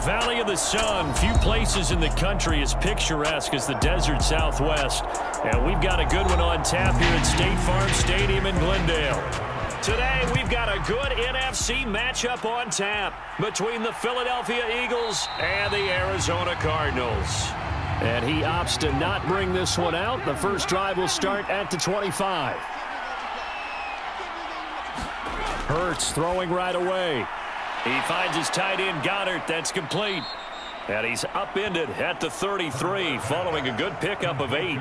Valley of the Sun, few places in the country as picturesque as the desert Southwest. And we've got a good one on tap here at State Farm Stadium in Glendale. Today, we've got a good NFC matchup on tap between the Philadelphia Eagles and the Arizona Cardinals. And he opts to not bring this one out. The first drive will start at the 25. Hurts throwing right away. He finds his tight end, Goddard. That's complete. And he's upended at the 33 following a good pickup of 8.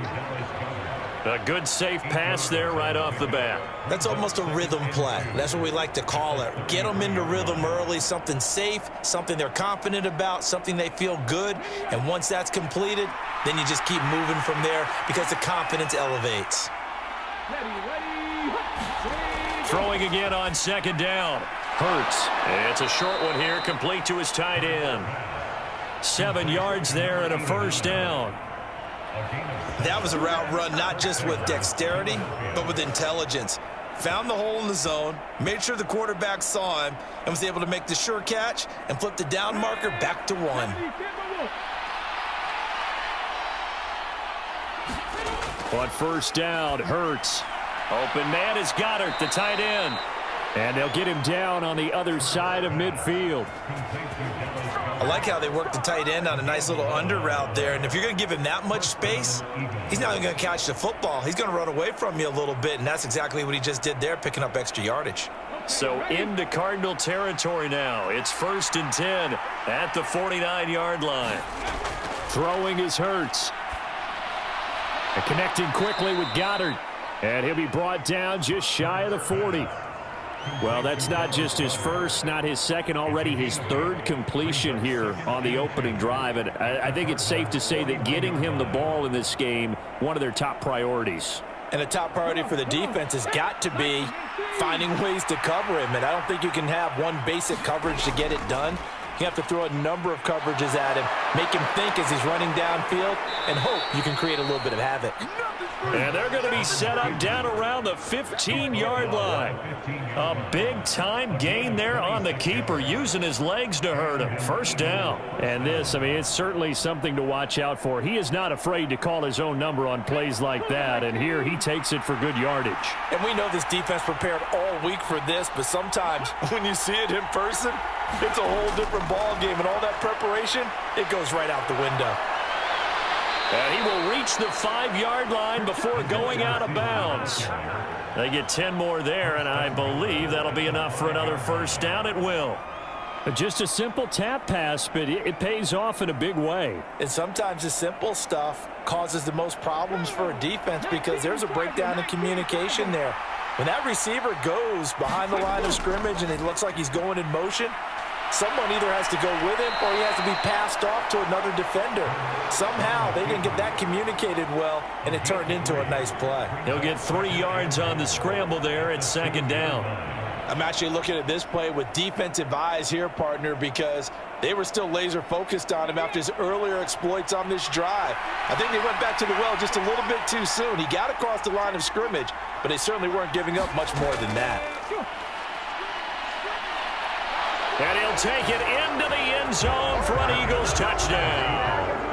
A good safe pass there right off the bat. That's almost a rhythm play. That's what we like to call it. Get them into rhythm early, something safe, something they're confident about, something they feel good. And once that's completed, then you just keep moving from there because the confidence elevates. Throwing again on second down. Hurts. It's a short one here, complete to his tight end. 7 yards there and a first down. That was a route run not just with dexterity, but with intelligence. Found the hole in the zone, made sure the quarterback saw him, and was able to make the sure catch and flip the down marker back to 1. On first down, Hurts. Open man is Goddard, the tight end. And they'll get him down on the other side of midfield. I like how they work the tight end on a nice little under route there. And if you're going to give him that much space, he's not even going to catch the football. He's going to run away from you a little bit, and that's exactly what he just did there, picking up extra yardage. So into Cardinal territory now. It's 1st and 10 at the 49-yard line. Throwing is Hurts. And connecting quickly with Goddard. And he'll be brought down just shy of the 40. Well, that's not just his first, not his second, already his 3rd completion here on the opening drive. And I think it's safe to say that getting him the ball in this game, one of their top priorities. And the top priority for the defense has got to be finding ways to cover him. And I don't think you can have one basic coverage to get it done. You have to throw a number of coverages at him, make him think as he's running downfield, and hope you can create a little bit of havoc. And they're going to be set up down around the 15-yard line. A big-time gain there on the keeper, using his legs to hurt him. First down. And this, I mean, it's certainly something to watch out for. He is not afraid to call his own number on plays like that, and here he takes it for good yardage. And we know this defense prepared all week for this, but sometimes when you see it in person, it's a whole different ball game, and all that preparation, it goes right out the window. And he will reach the 5-yard line before going out of bounds. They get 10 more there, and I believe that'll be enough for another first down. It will. Just a simple tap pass, but it pays off in a big way. And sometimes the simple stuff causes the most problems for a defense because there's a breakdown in communication there. When that receiver goes behind the line of scrimmage and it looks like he's going in motion, someone either has to go with him or he has to be passed off to another defender. Somehow they didn't get that communicated well, and it turned into a nice play. He'll get 3 yards on the scramble there at 2nd down. I'm actually looking at this play with defensive eyes here, partner, because they were still laser focused on him after his earlier exploits on this drive. I think they went back to the well just a little bit too soon. He got across the line of scrimmage, but they certainly weren't giving up much more than that. And he'll take it into the end zone for an Eagles touchdown.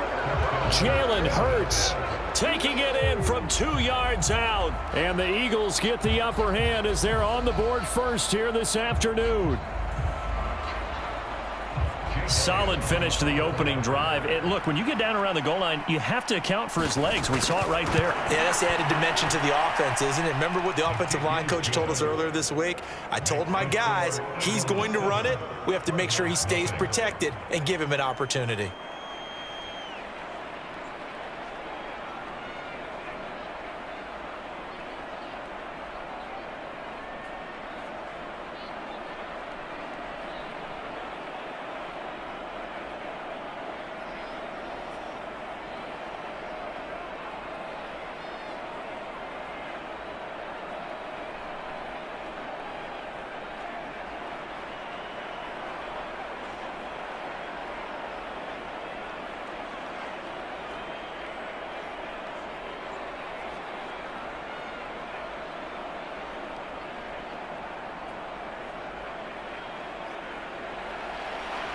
Jalen Hurts taking it in from 2 yards out. And the Eagles get the upper hand as they're on the board first here this afternoon. Solid finish to the opening drive. And look, when you get down around the goal line, you have to account for his legs. We saw it right there. Yeah, that's the added dimension to the offense, isn't it? Remember what the offensive line coach told us earlier this week? I told my guys, he's going to run it. We have to make sure he stays protected and give him an opportunity.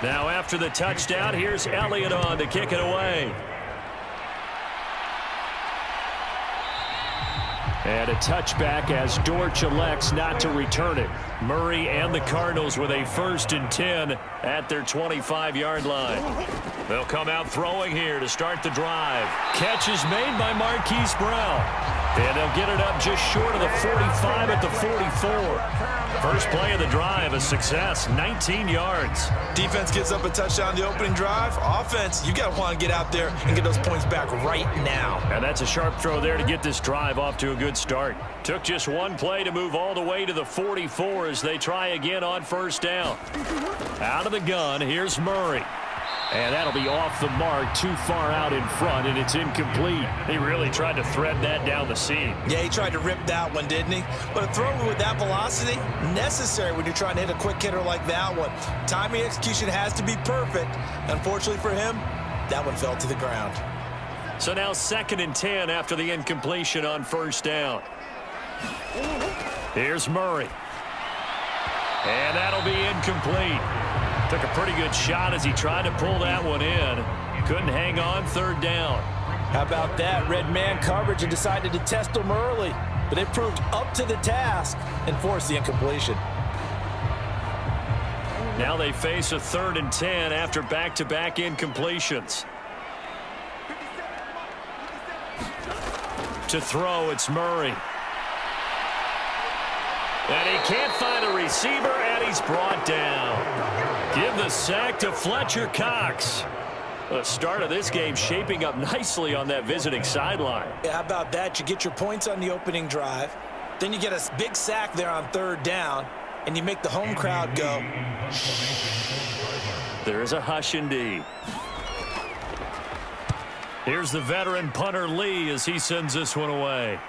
Now after the touchdown, here's Elliott on to kick it away. And a touchback as Dortch elects not to return it. Murray and the Cardinals with a 1st and 10 at their 25-yard line. They'll come out throwing here to start the drive. Catch is made by Marquise Brown. And they'll get it up just short of the 45 at the 44. First play of the drive, a success, 19 yards. Defense gets up a touchdown the opening drive. Offense, you got to want to get out there and get those points back right now. And that's a sharp throw there to get this drive off to a good start. Took just one play to move all the way to the 44 as they try again on 1st down. Out of the gun, here's Murray. And that'll be off the mark, too far out in front, and it's incomplete. He really tried to thread that down the seam. Yeah, he tried to rip that one, didn't he? But a throw with that velocity, necessary when you're trying to hit a quick hitter like that one. Timing execution has to be perfect. Unfortunately for him, that one fell to the ground. So now 2nd and 10 after the incompletion on 1st down. Here's Murray. And that'll be incomplete. Took a pretty good shot as he tried to pull that one in. Couldn't hang on 3rd down. How about that? Red man coverage and decided to test him early. But it proved up to the task and forced the incompletion. Now they face a 3rd and 10 after back-to-back incompletions. To throw, it's Murray. And he can't find a receiver, and he's brought down. Give the sack to Fletcher Cox. The start of this game shaping up nicely on that visiting sideline. Yeah, how about that? You get your points on the opening drive. Then you get a big sack there on 3rd down, and you make the home crowd go. There's a hush indeed. Here's the veteran punter Lee as he sends this one away.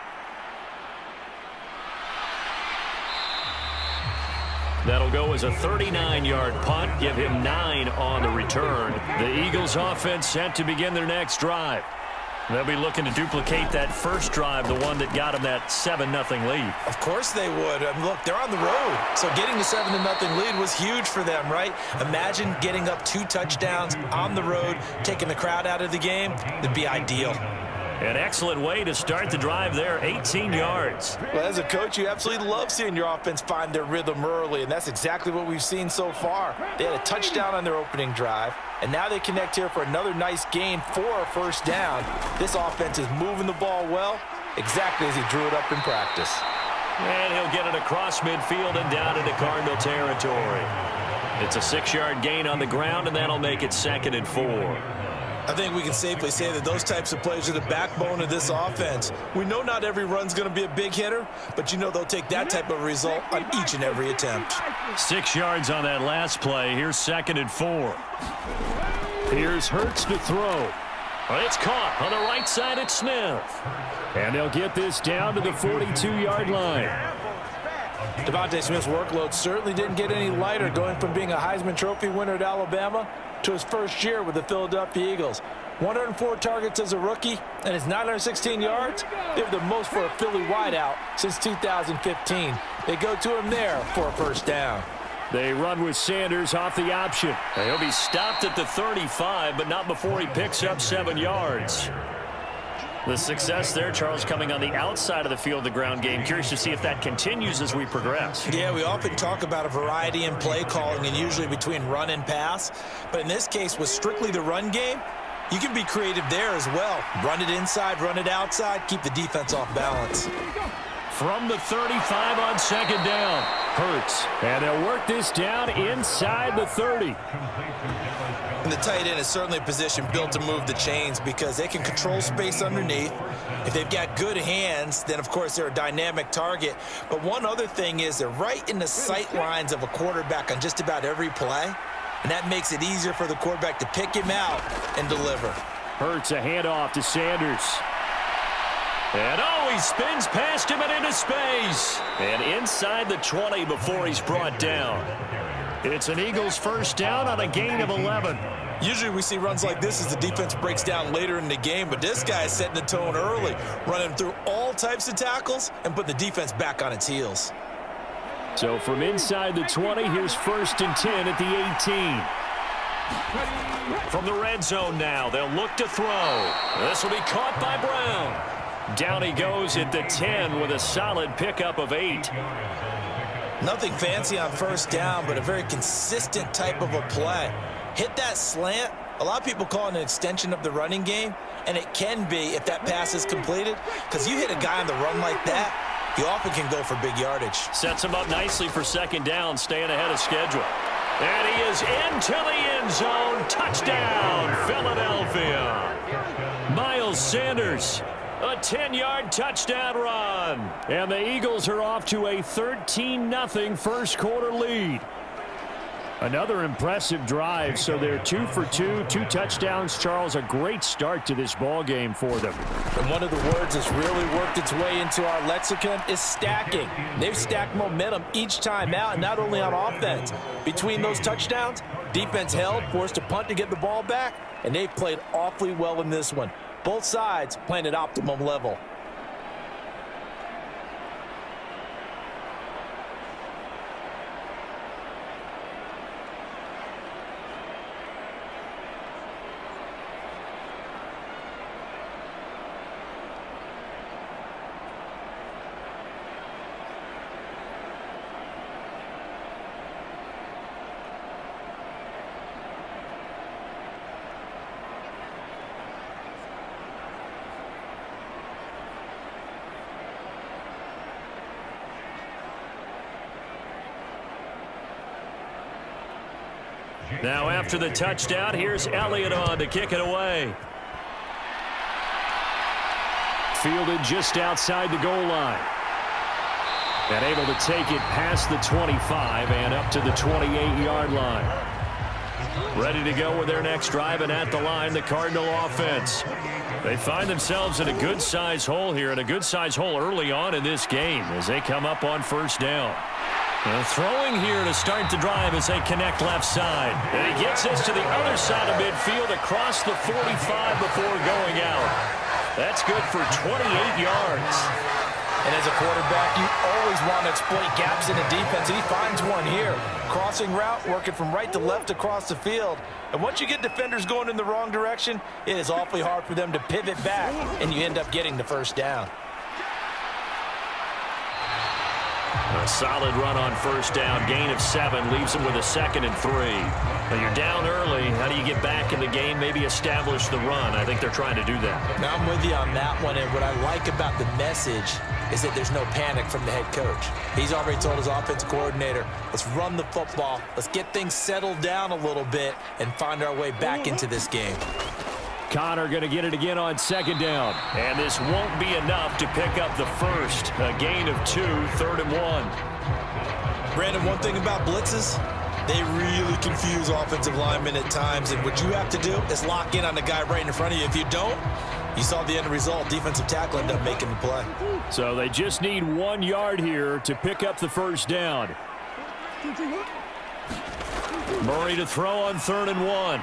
That'll go as a 39-yard punt. Give him 9 on the return. The Eagles offense set to begin their next drive. They'll be looking to duplicate that first drive, the one that got them that 7-0 lead. Of course they would. Look, they're on the road. So getting the 7-0 lead was huge for them, right? Imagine getting up 2 touchdowns on the road, taking the crowd out of the game. It'd be ideal. An excellent way to start the drive there, 18 yards. Well, as a coach, you absolutely love seeing your offense find their rhythm early, and that's exactly what we've seen so far. They had a touchdown on their opening drive, and now they connect here for another nice gain for a 1st down. This offense is moving the ball well, exactly as he drew it up in practice. And he'll get it across midfield and down into Cardinal territory. It's a 6-yard gain on the ground, and that'll make it 2nd and 4. I think we can safely say that those types of plays are the backbone of this offense. We know not every run's going to be a big hitter, but you know they'll take that type of result on each and every attempt. 6 yards on that last play. Here's 2nd and 4. Here's Hurts to throw. It's caught on the right side at Smith. And they'll get this down to the 42-yard line. Devontae Smith's workload certainly didn't get any lighter, going from being a Heisman Trophy winner at Alabama to his first year with the Philadelphia Eagles. 104 targets as a rookie, and his 916 yards, they were the most for a Philly wideout since 2015. They go to him there for a 1st down. They run with Sanders off the option. He'll be stopped at the 35, but not before he picks up 7 yards. The success there, Charles, coming on the outside of the field, the ground game. Curious to see if that continues as we progress. Yeah, we often talk about a variety in play calling and usually between run and pass. But in this case, with strictly the run game, you can be creative there as well. Run it inside, run it outside, keep the defense off balance. From the 35 on 2nd down, Hurts. And they'll work this down inside the 30. And the tight end is certainly a position built to move the chains because they can control space underneath. If they've got good hands, then, of course, they're a dynamic target. But one other thing is they're right in the sight lines of a quarterback on just about every play. And that makes it easier for the quarterback to pick him out and deliver. Hurts a handoff to Sanders. And, he spins past him and into space. And inside the 20 before he's brought down. It's an Eagles 1st down on a gain of 11. Usually we see runs like this as the defense breaks down later in the game, but this guy is setting the tone early, running through all types of tackles and putting the defense back on its heels. So from inside the 20, here's 1st and 10 at the 18. From the red zone now, they'll look to throw. This will be caught by Brown. Down he goes at the 10 with a solid pickup of 8. Nothing fancy on first down, but a very consistent type of a play. Hit that slant. A lot of people call it an extension of the running game, and it can be if that pass is completed, because you hit a guy on the run like that, you often can go for big yardage. Sets him up nicely for second down, staying ahead of schedule. And he is into the end zone. Touchdown, Philadelphia. Miles Sanders, a 10-yard touchdown run. And the Eagles are off to a 13-0 first quarter lead. Another impressive drive, so they're 2 for 2, 2 touchdowns. Charles, a great start to this ball game for them. And one of the words that's really worked its way into our lexicon is stacking. They've stacked momentum each time out, not only on offense. Between those touchdowns, defense held, forced a punt to get the ball back, and they've played awfully well in this one. Both sides playing at optimum level. Now after the touchdown, here's Elliott on to kick it away. Fielded just outside the goal line. And able to take it past the 25 and up to the 28-yard line. Ready to go with their next drive, and at the line, the Cardinal offense. They find themselves in a good-sized hole here, and a good-sized hole early on in this game as they come up on first down. And throwing here to start the drive as they connect left side. And he gets this to the other side of midfield across the 45 before going out. That's good for 28 yards. And as a quarterback, you always want to exploit gaps in the defense. He finds one here. Crossing route, working from right to left across the field. And once you get defenders going in the wrong direction, it is awfully hard for them to pivot back, and you end up getting the first down. A solid run on first down. Gain of 7 leaves them with a 2nd and 3. Now you're down early. How do you get back in the game? Maybe establish the run. I think they're trying to do that. Now I'm with you on that one, and what I like about the message is that there's no panic from the head coach. He's already told his offensive coordinator, let's run the football, let's get things settled down a little bit and find our way back into this game. Connor going to get it again on second down. And this won't be enough to pick up the first. A gain of 2, 3rd and 1. Brandon, one thing about blitzes, they really confuse offensive linemen at times. And what you have to do is lock in on the guy right in front of you. If you don't, you saw the end result. Defensive tackle ended up making the play. So they just need 1 yard here to pick up the first down. Murray to throw on 3rd and 1.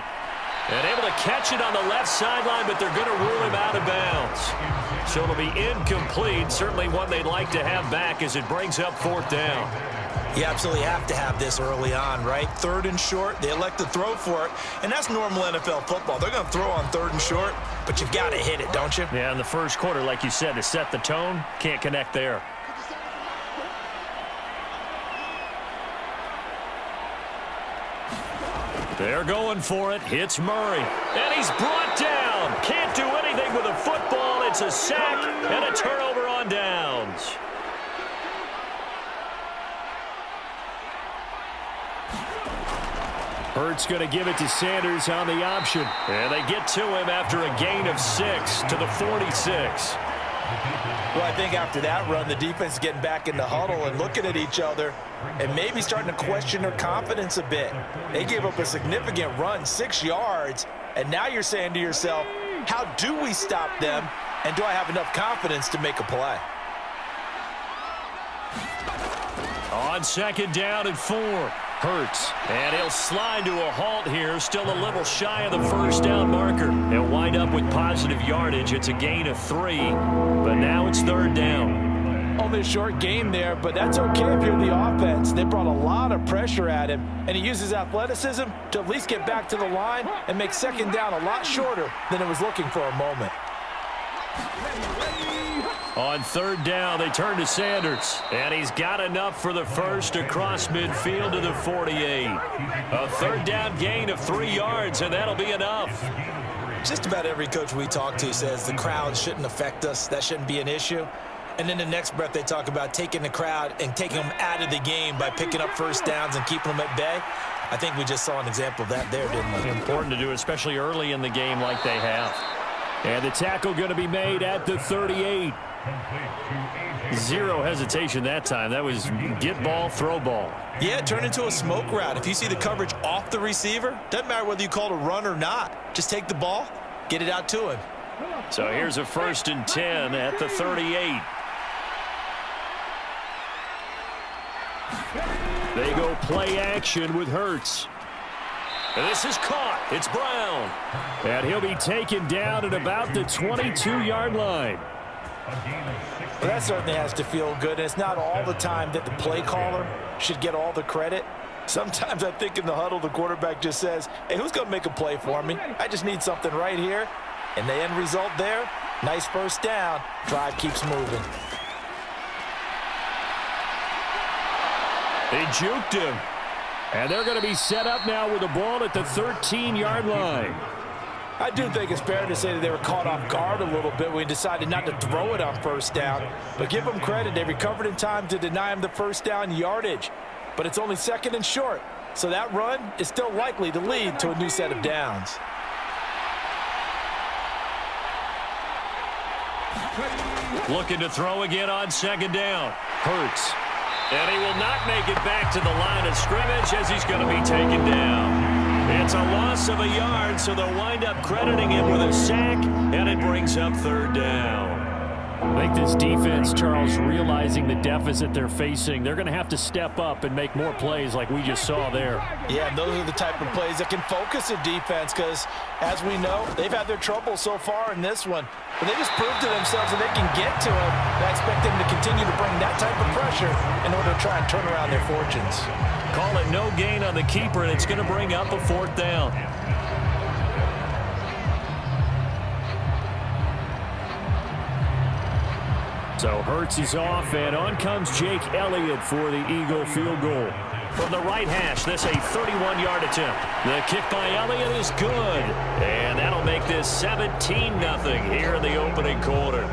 And able to catch it on the left sideline, but they're going to rule him out of bounds. So it'll be incomplete. Certainly one they'd like to have back as it brings up 4th down. You absolutely have to have this early on, right? 3rd and short, they elect to throw for it, and that's normal NFL football. They're going to throw on 3rd and short, but you've got to hit it, don't you? Yeah, in the first quarter, like you said, to set the tone, can't connect there. They're going for it. Hits Murray. And he's brought down. Can't do anything with a football. It's a sack and a turnover on downs. Hurts going to give it to Sanders on the option. And they get to him after a gain of 6 to the 46. Well, I think after that run, the defense is getting back in the huddle and looking at each other and maybe starting to question their confidence a bit. They gave up a significant run, 6 yards, and now you're saying to yourself, how do we stop them, and do I have enough confidence to make a play? On second down and 4. Hurts, and he'll slide to a halt here, still a little shy of the first down marker. He'll wind up with positive yardage. It's a gain of 3, but now it's 3rd down. Only a short game there, but that's okay if you're the offense. They brought a lot of pressure at him, and he uses athleticism to at least get back to the line and make second down a lot shorter than it was looking for a moment. On third down, they turn to Sanders, and he's got enough for the first across midfield to the 48. A third down gain of 3 yards, and that'll be enough. Just about every coach we talk to says the crowd shouldn't affect us. That shouldn't be an issue. And then the next breath they talk about taking the crowd and taking them out of the game by picking up first downs and keeping them at bay. I think we just saw an example of that there, didn't we? Important to do, especially early in the game like they have. And the tackle going to be made at the 38. Zero hesitation that time. That was get ball, throw ball. Yeah, it turned into a smoke route. If you see the coverage off the receiver, doesn't matter whether you call it a run or not. Just take the ball, get it out to him. So here's a 1st and 10 at the 38. They go play action with Hurts. And this is caught. It's Brown. And he'll be taken down at about the 22-yard line. Well, that certainly has to feel good. And it's not all the time that the play caller should get all the credit. Sometimes I think in the huddle, the quarterback just says, hey, who's going to make a play for me? I just need something right here. And the end result there, nice first down. Drive keeps moving. They juked him. And they're going to be set up now with the ball at the 13-yard line. I do think it's fair to say that they were caught off guard a little bit when we decided not to throw it on first down. But give them credit. They recovered in time to deny him the first down yardage. But it's only 2nd and short. So that run is still likely to lead to a new set of downs. Looking to throw again on 2nd down. Hurts. And he will not make it back to the line of scrimmage as he's going to be taken down. It's a loss of a yard, so they'll wind up crediting him with a sack, and it brings up 3rd down. I think this defense, Charles, realizing the deficit they're facing, they're going to have to step up and make more plays like we just saw there. Yeah, and those are the type of plays that can focus a defense because, as we know, they've had their trouble so far in this one. But they just proved to themselves that they can get to it. I expect them to continue to bring that type of pressure in order to try and turn around their fortunes. Call it no gain on the keeper, and it's going to bring up a 4th down. So Hurts is off, and on comes Jake Elliott for the Eagle field goal. From the right hash, this a 31-yard attempt. The kick by Elliott is good, and that'll make this 17-0 here in the opening quarter.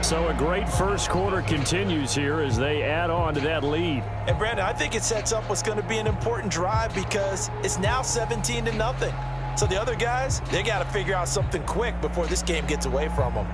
So a great first quarter continues here as they add on to that lead. And Brandon, I think it sets up what's going to be an important drive because it's now 17-0. So the other guys, they got to figure out something quick before this game gets away from them.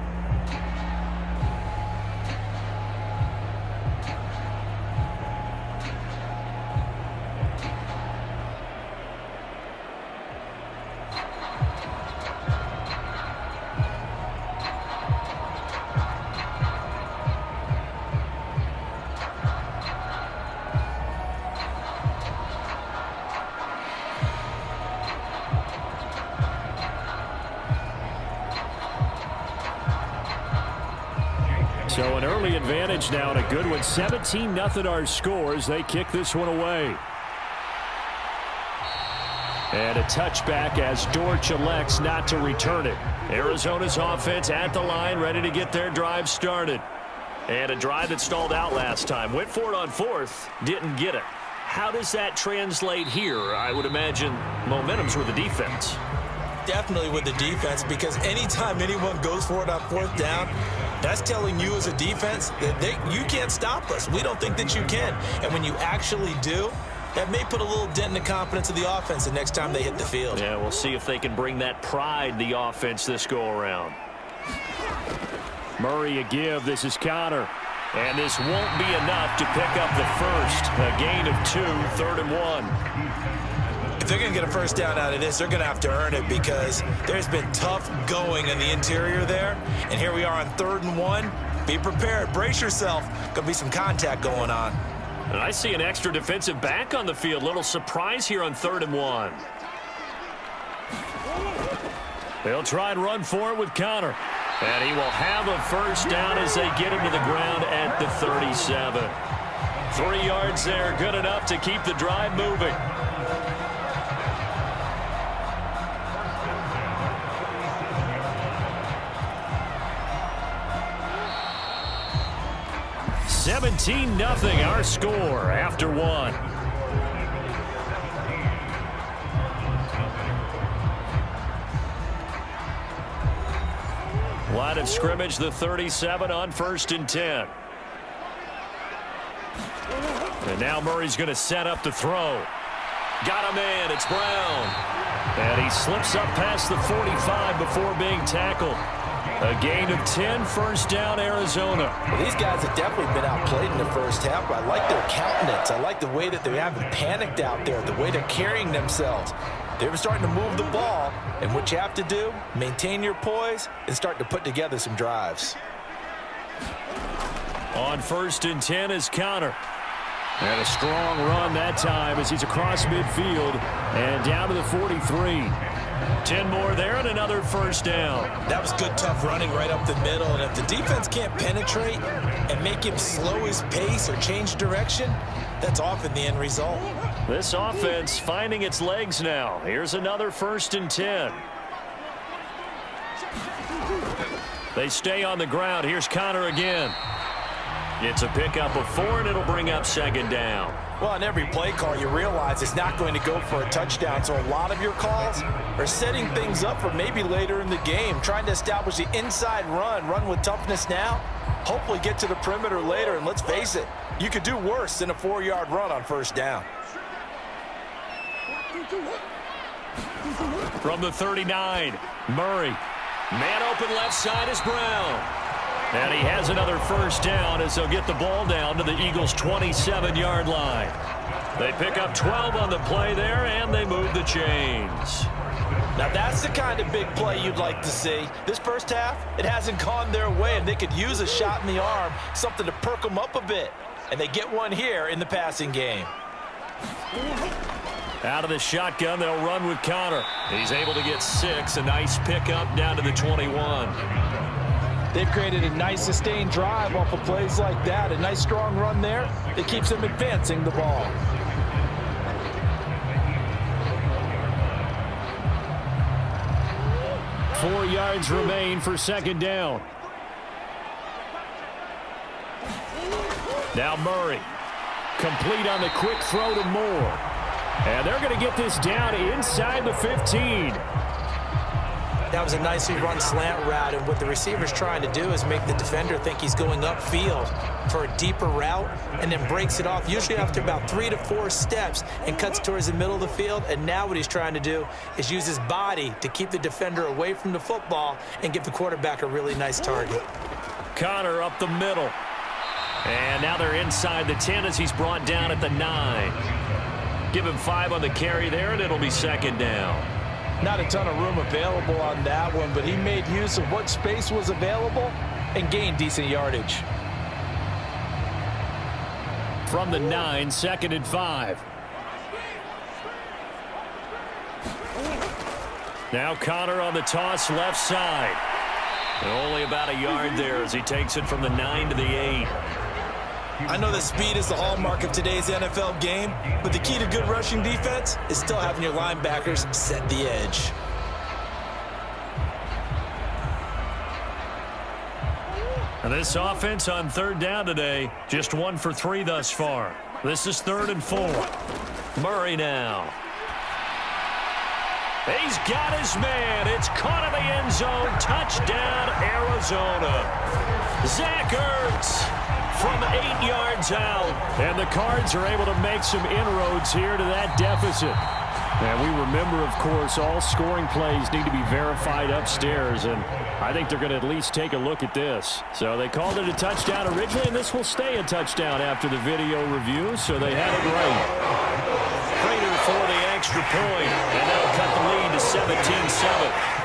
So an early advantage now and a good one. 17-0 our scores. They kick this one away. And a touchback as Dortch elects not to return it. Arizona's offense at the line, ready to get their drive started. And a drive that stalled out last time. Went for it on 4th, didn't get it. How does that translate here? I would imagine momentum's with the defense. Definitely with the defense, because anytime anyone goes for it on 4th down, that's telling you as a defense that you can't stop us. We don't think that you can. And when you actually do, that may put a little dent in the confidence of the offense the next time they hit the field. Yeah, we'll see if they can bring that pride, the offense, this go-around. Murray a give. This is Connor. And this won't be enough to pick up the first. A gain of 2, 3rd and 1. If they're going to get a first down out of this, they're going to have to earn it because there's been tough going in the interior there. And here we are on 3rd and 1. Be prepared. Brace yourself. Going to be some contact going on. And I see an extra defensive back on the field. Little surprise here on 3rd and 1. They'll try and run for it with Connor. And he will have a first down as they get him to the ground at the 37. 3 yards there, good enough to keep the drive moving. "17-0 our score after 1. Line of scrimmage, the 37 on 1st and 10. And now Murray's going to set up to throw. Got a man, it's Brown. And he slips up past the 45 before being tackled. A gain of 10, first down, Arizona. Well, these guys have definitely been outplayed in the first half, but I like their countenance. I like the way that they haven't panicked out there, the way they're carrying themselves. They're starting to move the ball, and what you have to do, maintain your poise and start to put together some drives. On 1st and 10 is Connor. And a strong run that time as he's across midfield and down to the 43. 10 more there and another first down. That was good, tough running right up the middle, and if the defense can't penetrate and make him slow his pace or change direction, that's often the end result. This offense finding its legs now. Here's another 1st and 10. They stay on the ground. Here's Connor again. It's a pickup of 4, and it'll bring up 2nd down. Well, on every play call, you realize it's not going to go for a touchdown, so a lot of your calls are setting things up for maybe later in the game, trying to establish the inside run with toughness now, hopefully get to the perimeter later, and let's face it, you could do worse than a 4-yard run on 1st down. From the 39, Murray. Man open left side is Brown. And he has another first down as they'll get the ball down to the Eagles' 27-yard line. They pick up 12 on the play there, and they move the chains. Now that's the kind of big play you'd like to see. This first half, it hasn't gone their way, and they could use a shot in the arm, something to perk them up a bit. And they get one here in the passing game. Out of the shotgun, they'll run with Connor. He's able to get 6, a nice pickup down to the 21. They've created a nice sustained drive off of plays like that. A nice strong run there that keeps them advancing the ball. Four yards remain for 2nd down. Now Murray. Complete on the quick throw to Moore. And they're going to get this down inside the 15. That was a nicely run slant route, and what the receiver's trying to do is make the defender think he's going upfield for a deeper route and then breaks it off, usually after about 3 to 4 steps, and cuts towards the middle of the field. And now what he's trying to do is use his body to keep the defender away from the football and give the quarterback a really nice target. Connor up the middle. And now they're inside the 10 as he's brought down at the 9. Give him 5 on the carry there, and it'll be 2nd down. Not a ton of room available on that one, but he made use of what space was available and gained decent yardage. From the 9, 2nd and 5. Now Connor on the toss left side. And only about a yard there as he takes it from the 9 to the 8. I know that speed is the hallmark of today's NFL game, but the key to good rushing defense is still having your linebackers set the edge. And this offense on 3rd down today, just 1 for 3 thus far. This is 3rd and 4. Murray now. He's got his man. It's caught in the end zone. Touchdown, Arizona. Zach Ertz from 8 yards out. And the Cards are able to make some inroads here to that deficit. And we remember, of course, all scoring plays need to be verified upstairs. And I think they're going to at least take a look at this. So they called it a touchdown originally, and this will stay a touchdown after the video review. So they had it right. Prater for the extra point. And that'll cut the lead to 17-7.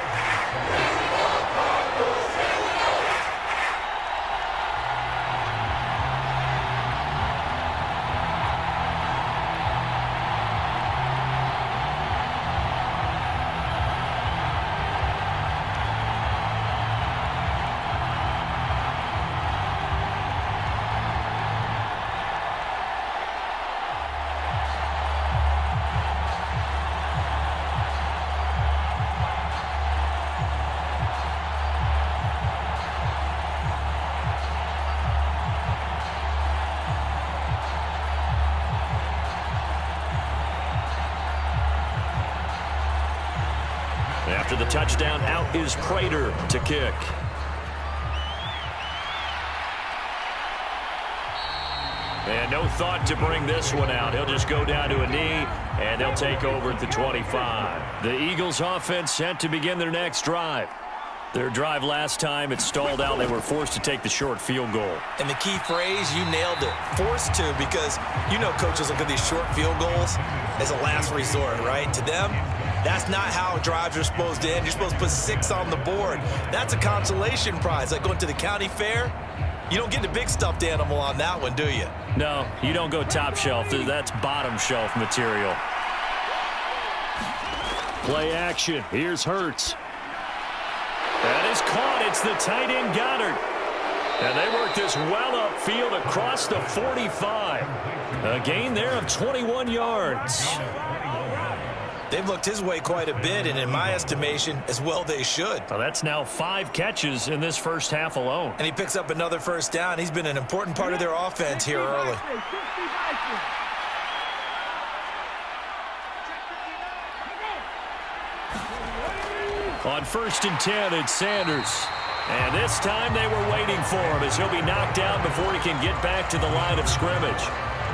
After the touchdown, out is Prater to kick. And no thought to bring this one out. He'll just go down to a knee, and they'll take over at the 25. The Eagles offense set to begin their next drive. Their drive last time, it stalled out. They were forced to take the short field goal. And the key phrase, you nailed it, forced to, because you know coaches look at these short field goals as a last resort, right? To them, that's not how drives are supposed to end. You're supposed to put 6 on the board. That's a consolation prize, like going to the county fair. You don't get the big stuffed animal on that one, do you? No, you don't go top shelf. That's bottom shelf material. Play action. Here's Hurts. That is caught. It's the tight end Goddard. And they work this well upfield across the 45. A gain there of 21 yards. They've looked his way quite a bit, and in my estimation, as well they should. Well, that's now 5 catches in this first half alone. And he picks up another first down. He's been an important part of their offense here early. On 1st and 10, it's Sanders. And this time they were waiting for him as he'll be knocked down before he can get back to the line of scrimmage.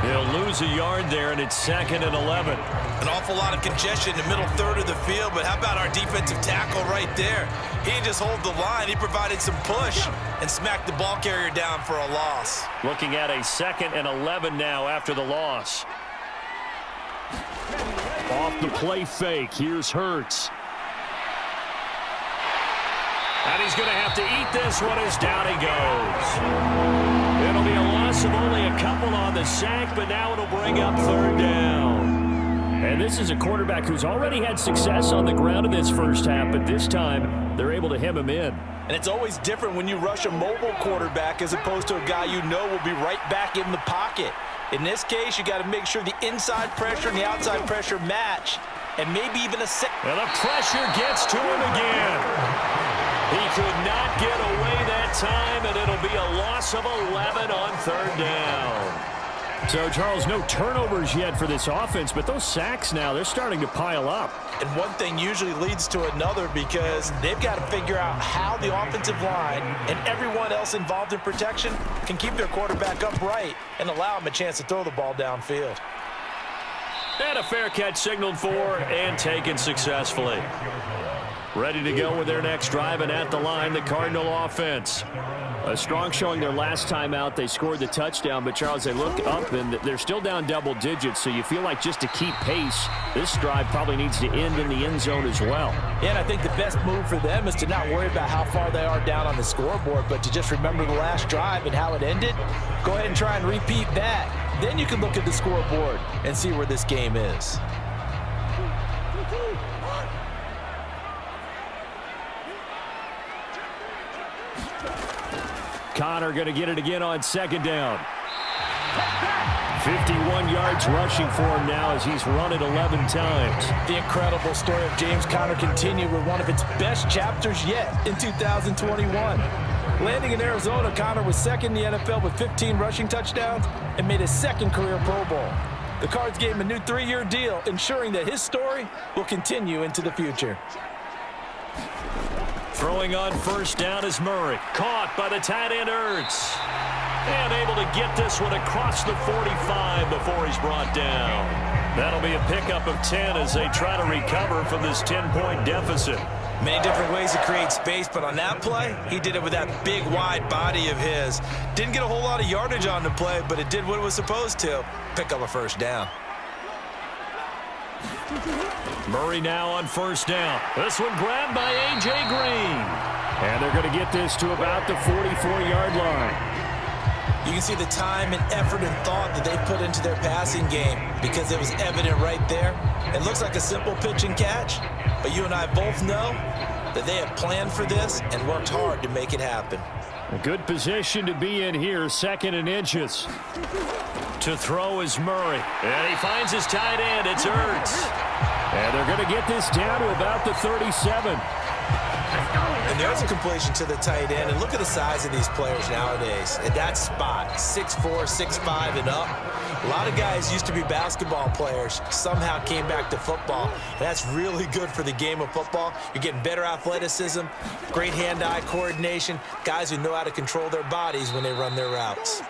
He'll lose a yard there, and it's 2nd and 11. An awful lot of congestion in the middle third of the field, but how about our defensive tackle right there? He didn't just hold the line. He provided some push and smacked the ball carrier down for a loss. Looking at a 2nd and 11 now after the loss. Off the play fake, here's Hurts. And he's going to have to eat this one as down he goes. It'll be a loss of only a couple on the sack, but now it'll bring up 3rd down. And this is a quarterback who's already had success on the ground in this first half, but this time they're able to hem him in. And it's always different when you rush a mobile quarterback as opposed to a guy you know will be right back in the pocket. In this case, you got to make sure the inside pressure and the outside pressure match, and maybe even a set. And the pressure gets to him again. He could not get away that time, and it'll be a loss of 11 on 3rd down. So, Charles, no turnovers yet for this offense, but those sacks now, they're starting to pile up. And one thing usually leads to another because they've got to figure out how the offensive line and everyone else involved in protection can keep their quarterback upright and allow him a chance to throw the ball downfield. And a fair catch signaled for and taken successfully. Ready to go with their next drive, and at the line, the Cardinal offense. A strong showing their last time out. They scored the touchdown, but, Charles, they look up, and they're still down double digits, so you feel like just to keep pace, this drive probably needs to end in the end zone as well. Yeah, and I think the best move for them is to not worry about how far they are down on the scoreboard, but to just remember the last drive and how it ended. Go ahead and try and repeat that. Then you can look at the scoreboard and see where this game is. Connor going to get it again on 2nd down. 51 yards rushing for him now as he's run it 11 times. The incredible story of James Conner continued with one of its best chapters yet in 2021. Landing in Arizona, Conner was 2nd in the NFL with 15 rushing touchdowns and made his 2nd career Pro Bowl. The Cards gave him a new 3-year deal, ensuring that his story will continue into the future. Throwing on 1st down is Murray. Caught by the tight end Hurts. And able to get this one across the 45 before he's brought down. That'll be a pickup of 10 as they try to recover from this 10-point deficit. Many different ways to create space, but on that play, he did it with that big, wide body of his. Didn't get a whole lot of yardage on the play, but it did what it was supposed to. Pick up a 1st down. Murray now on 1st down. This one grabbed by A.J. Green. And they're going to get this to about the 44-yard line. You can see the time and effort and thought that they put into their passing game because it was evident right there. It looks like a simple pitch and catch, but you and I both know that they have planned for this and worked hard to make it happen. A good position to be in here, 2nd and inches. To throw is Murray. And he finds his tight end. It's Hurts. And they're going to get this down to about the 37. And there's a completion to the tight end. And look at the size of these players nowadays. At that spot, 6'4", 6'5", and up. A lot of guys used to be basketball players, somehow came back to football. And that's really good for the game of football. You're getting better athleticism, great hand-eye coordination, guys who know how to control their bodies when they run their routes.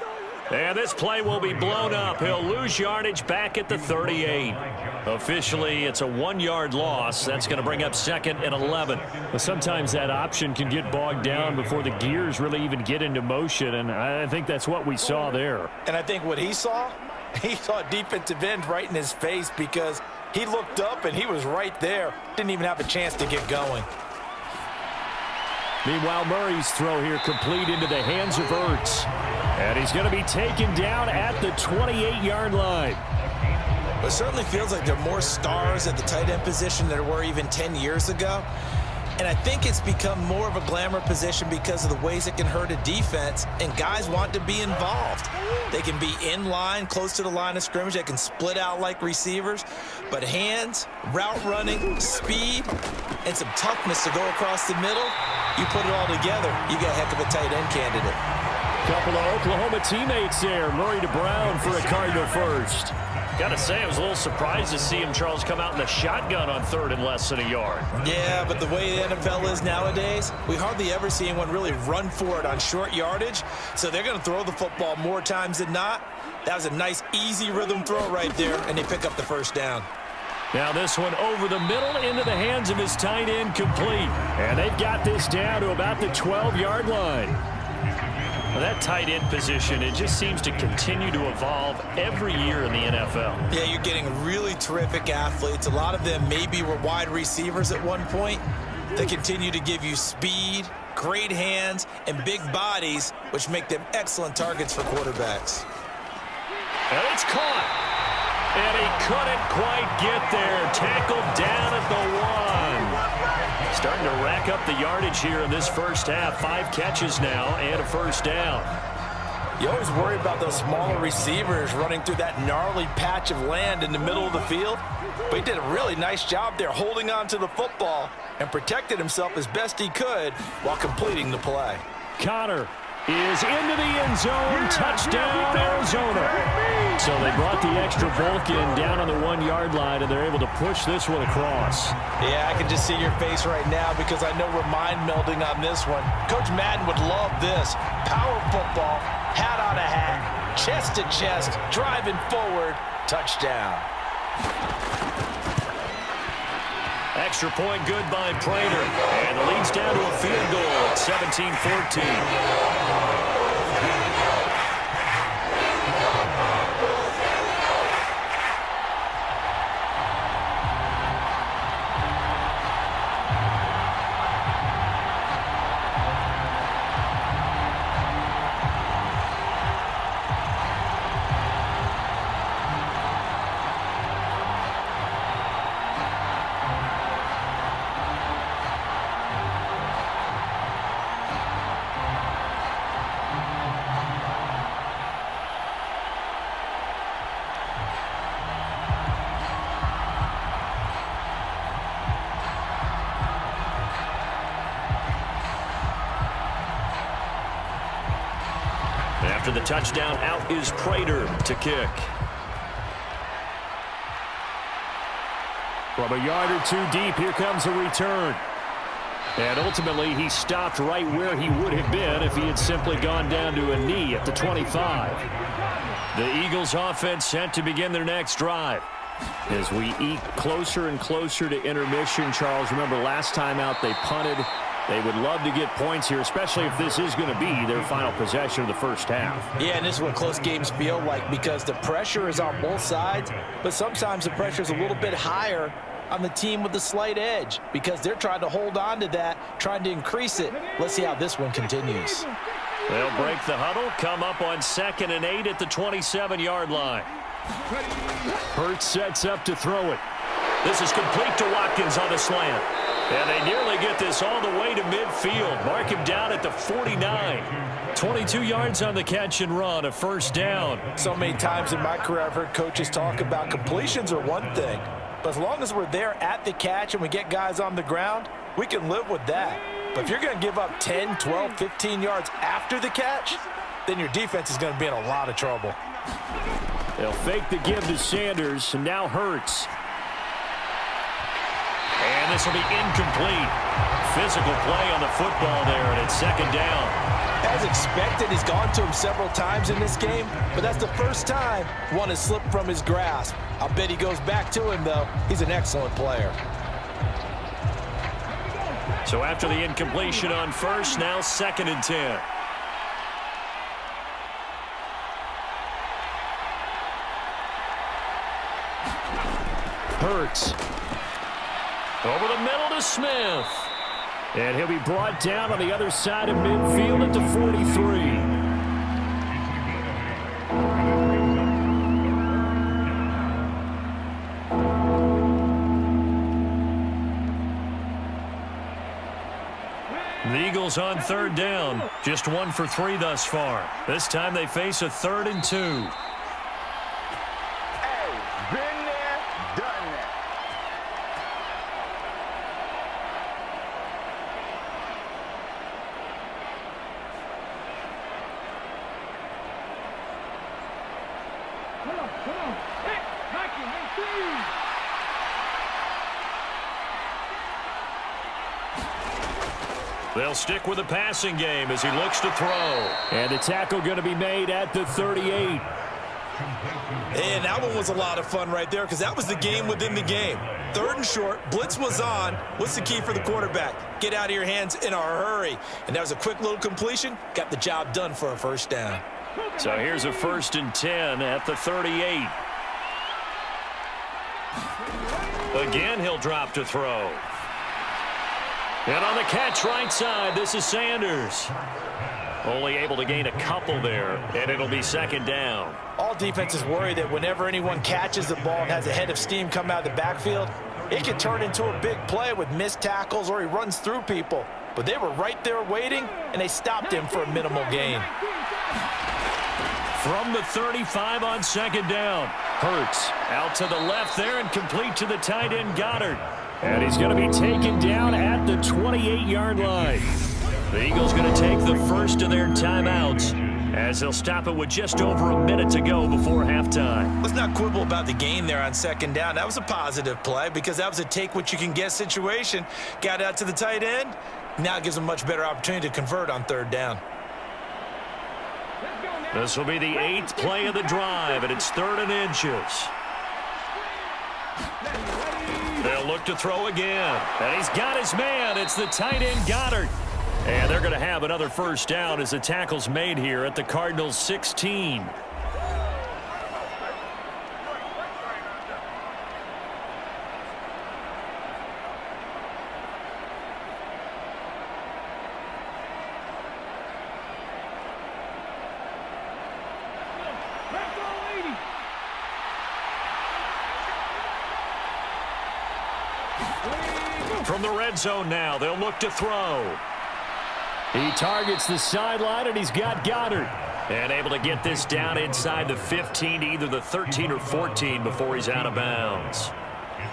And this play will be blown up. He'll lose yardage back at the 38. Officially, it's a 1-yard loss. That's going to bring up 2nd and 11. But sometimes that option can get bogged down before the gears really even get into motion, and I think that's what we saw there. And I think what he saw a defensive end right in his face because he looked up and he was right there. Didn't even have a chance to get going. Meanwhile, Murray's throw here complete into the hands of Ertz. And he's going to be taken down at the 28-yard line. It certainly feels like there are more stars at the tight end position than there were even 10 years ago. And I think it's become more of a glamour position because of the ways it can hurt a defense, and guys want to be involved. They can be in line, close to the line of scrimmage. They can split out like receivers. But hands, route running, speed, and some toughness to go across the middle, you put it all together, you got a heck of a tight end candidate. Couple of Oklahoma teammates there. Murray to Brown for a Cardinal first. Got to say, I was a little surprised to see him, Charles, come out in the shotgun on 3rd and less than a yard. Yeah, but the way the NFL is nowadays, we hardly ever see anyone really run for it on short yardage. So they're going to throw the football more times than not. That was a nice, easy rhythm throw right there, and they pick up the first down. Now this one over the middle into the hands of his tight end, complete. And they've got this down to about the 12-yard line. Well, that tight end position, it just seems to continue to evolve every year in the NFL. Yeah, you're getting really terrific athletes. A lot of them maybe were wide receivers at one point. They continue to give you speed, great hands, and big bodies, which make them excellent targets for quarterbacks. And it's caught. And he couldn't quite get there. Tackled down at the 1. Starting to rack up the yardage here in this first half. 5 catches now and a first down. You always worry about those smaller receivers running through that gnarly patch of land in the middle of the field. But he did a really nice job there holding on to the football and protected himself as best he could while completing the play. Connor is into the end zone. Touchdown, Arizona. So they brought the extra bulk in down on the 1-yard line, and they're able to push this one across. Yeah, I can just see your face right now because I know we're mind melding on this one. Coach Madden would love this. Power football, hat on a hat, chest to chest, driving forward, touchdown. Extra point good by Prater. And it leads down to a field goal at 17-14. After the touchdown, out is Prater to kick. From a yard or two deep, here comes a return. And ultimately, he stopped right where he would have been if he had simply gone down to a knee at the 25. The Eagles offense set to begin their next drive. As we eke closer and closer to intermission, Charles, remember last time out they punted. They would love to get points here, especially if this is going to be their final possession of the first half. Yeah, and this is what close games feel like because the pressure is on both sides, but sometimes the pressure is a little bit higher on the team with the slight edge because they're trying to hold on to that, trying to increase it. Let's see how this one continues. They'll break the huddle, come up on 2nd and 8 at the 27-yard line. Hurts sets up to throw it. This is complete to Watkins on the slant. And they nearly get this all the way to midfield. Mark him down at the 49. 22 yards on the catch and run, a first down. So many times in my career I've heard coaches talk about completions are one thing, but as long as we're there at the catch and we get guys on the ground, we can live with that. But if you're going to give up 10, 12, 15 yards after the catch, then your defense is going to be in a lot of trouble. They'll fake the give to Sanders, and now Hurts. And this will be incomplete. Physical play on the football there, and it's second down. As expected, he's gone to him several times in this game, but that's the first time one has slipped from his grasp. I'll bet he goes back to him, though. He's an excellent player. So after the incompletion on first, now 2nd and 10. Hurts. Over the middle to Smith. And he'll be brought down on the other side of midfield at the 43. The Eagles on 3rd down. Just 1 for 3 thus far. This time they face a 3rd and 2. Hey, been there, done that. They'll stick with the passing game as he looks to throw. And the tackle going to be made at the 38. And that one was a lot of fun right there because that was the game within the game. 3rd and short, blitz was on. What's the key for the quarterback? Get out of your hands in a hurry. And that was a quick little completion. Got the job done for a first down. So here's a 1st and 10 at the 38. Again, he'll drop to throw. And on the catch right side, this is Sanders. Only able to gain a couple there, and it'll be 2nd down. All defenses worry that whenever anyone catches the ball and has a head of steam come out of the backfield, it can turn into a big play with missed tackles or he runs through people. But they were right there waiting, and they stopped him for a minimal gain. From the 35 on 2nd down. Hurts out to the left there and complete to the tight end Goddard. And he's going to be taken down at the 28-yard line. The Eagles going to take the first of their timeouts as they'll stop it with just over a minute to go before halftime. Let's not quibble about the gain there on 2nd down. That was a positive play because that was a take-what-you-can-get situation. Got out to the tight end. Now it gives them a much better opportunity to convert on 3rd down. This will be the 8th play of the drive, and it's 3rd and inches. They'll look to throw again. And he's got his man. It's the tight end Goddard. And they're going to have another first down as the tackle's made here at the Cardinals' 16. From the red zone now, they'll look to throw. He targets the sideline, and he's got Goddard. And able to get this down inside the 15 to either the 13 or 14 before he's out of bounds.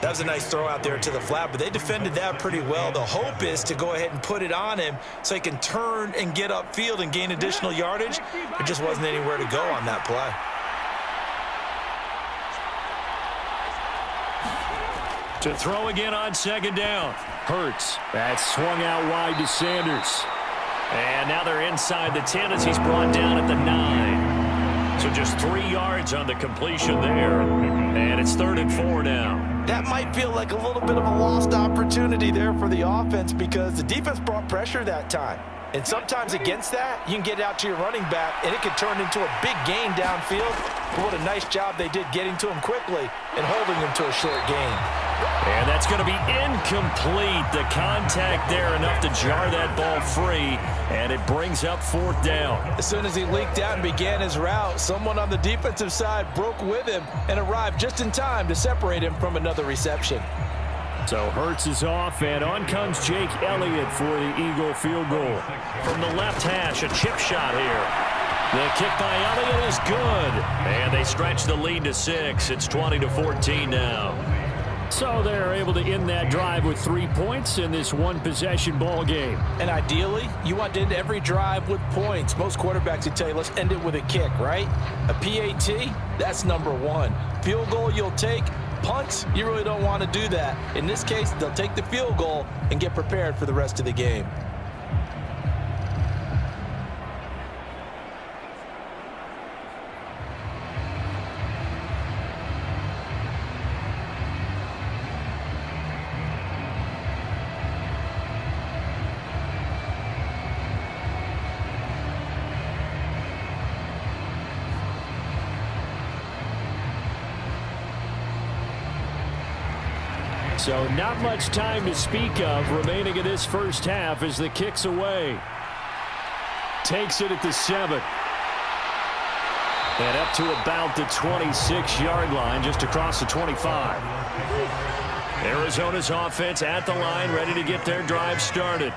That was a nice throw out there to the flat, but they defended that pretty well. The hope is to go ahead and put it on him so he can turn and get upfield and gain additional yardage. There just wasn't anywhere to go on that play. To throw again on 2nd down. Hurts. That's swung out wide to Sanders. And now they're inside the 10 as he's brought down at the 9. So just 3 yards on the completion there. And it's 3rd and 4 now. That might feel like a little bit of a lost opportunity there for the offense because the defense brought pressure that time. And sometimes against that, you can get out to your running back, and it could turn into a big gain downfield. But what a nice job they did getting to him quickly and holding him to a short gain. And that's going to be incomplete. The contact there enough to jar that ball free, and it brings up 4th down. As soon as he leaked out and began his route, someone on the defensive side broke with him and arrived just in time to separate him from another reception. So Hurts is off, and on comes Jake Elliott for the Eagle field goal. From the left hash, a chip shot here. The kick by Elliott is good. And they stretch the lead to 6. It's 20-14 now. So they're able to end that drive with 3 points in this one-possession ball game. And ideally, you want to end every drive with points. Most quarterbacks would tell you, let's end it with a kick, right? A PAT, that's number one. Field goal you'll take. Punts, you really don't want to do that. In this case, they'll take the field goal and get prepared for the rest of the game. So not much time to speak of remaining in this first half as the kick's away. Takes it at the 7. And up to about the 26-yard line, just across the 25. Arizona's offense at the line, ready to get their drive started.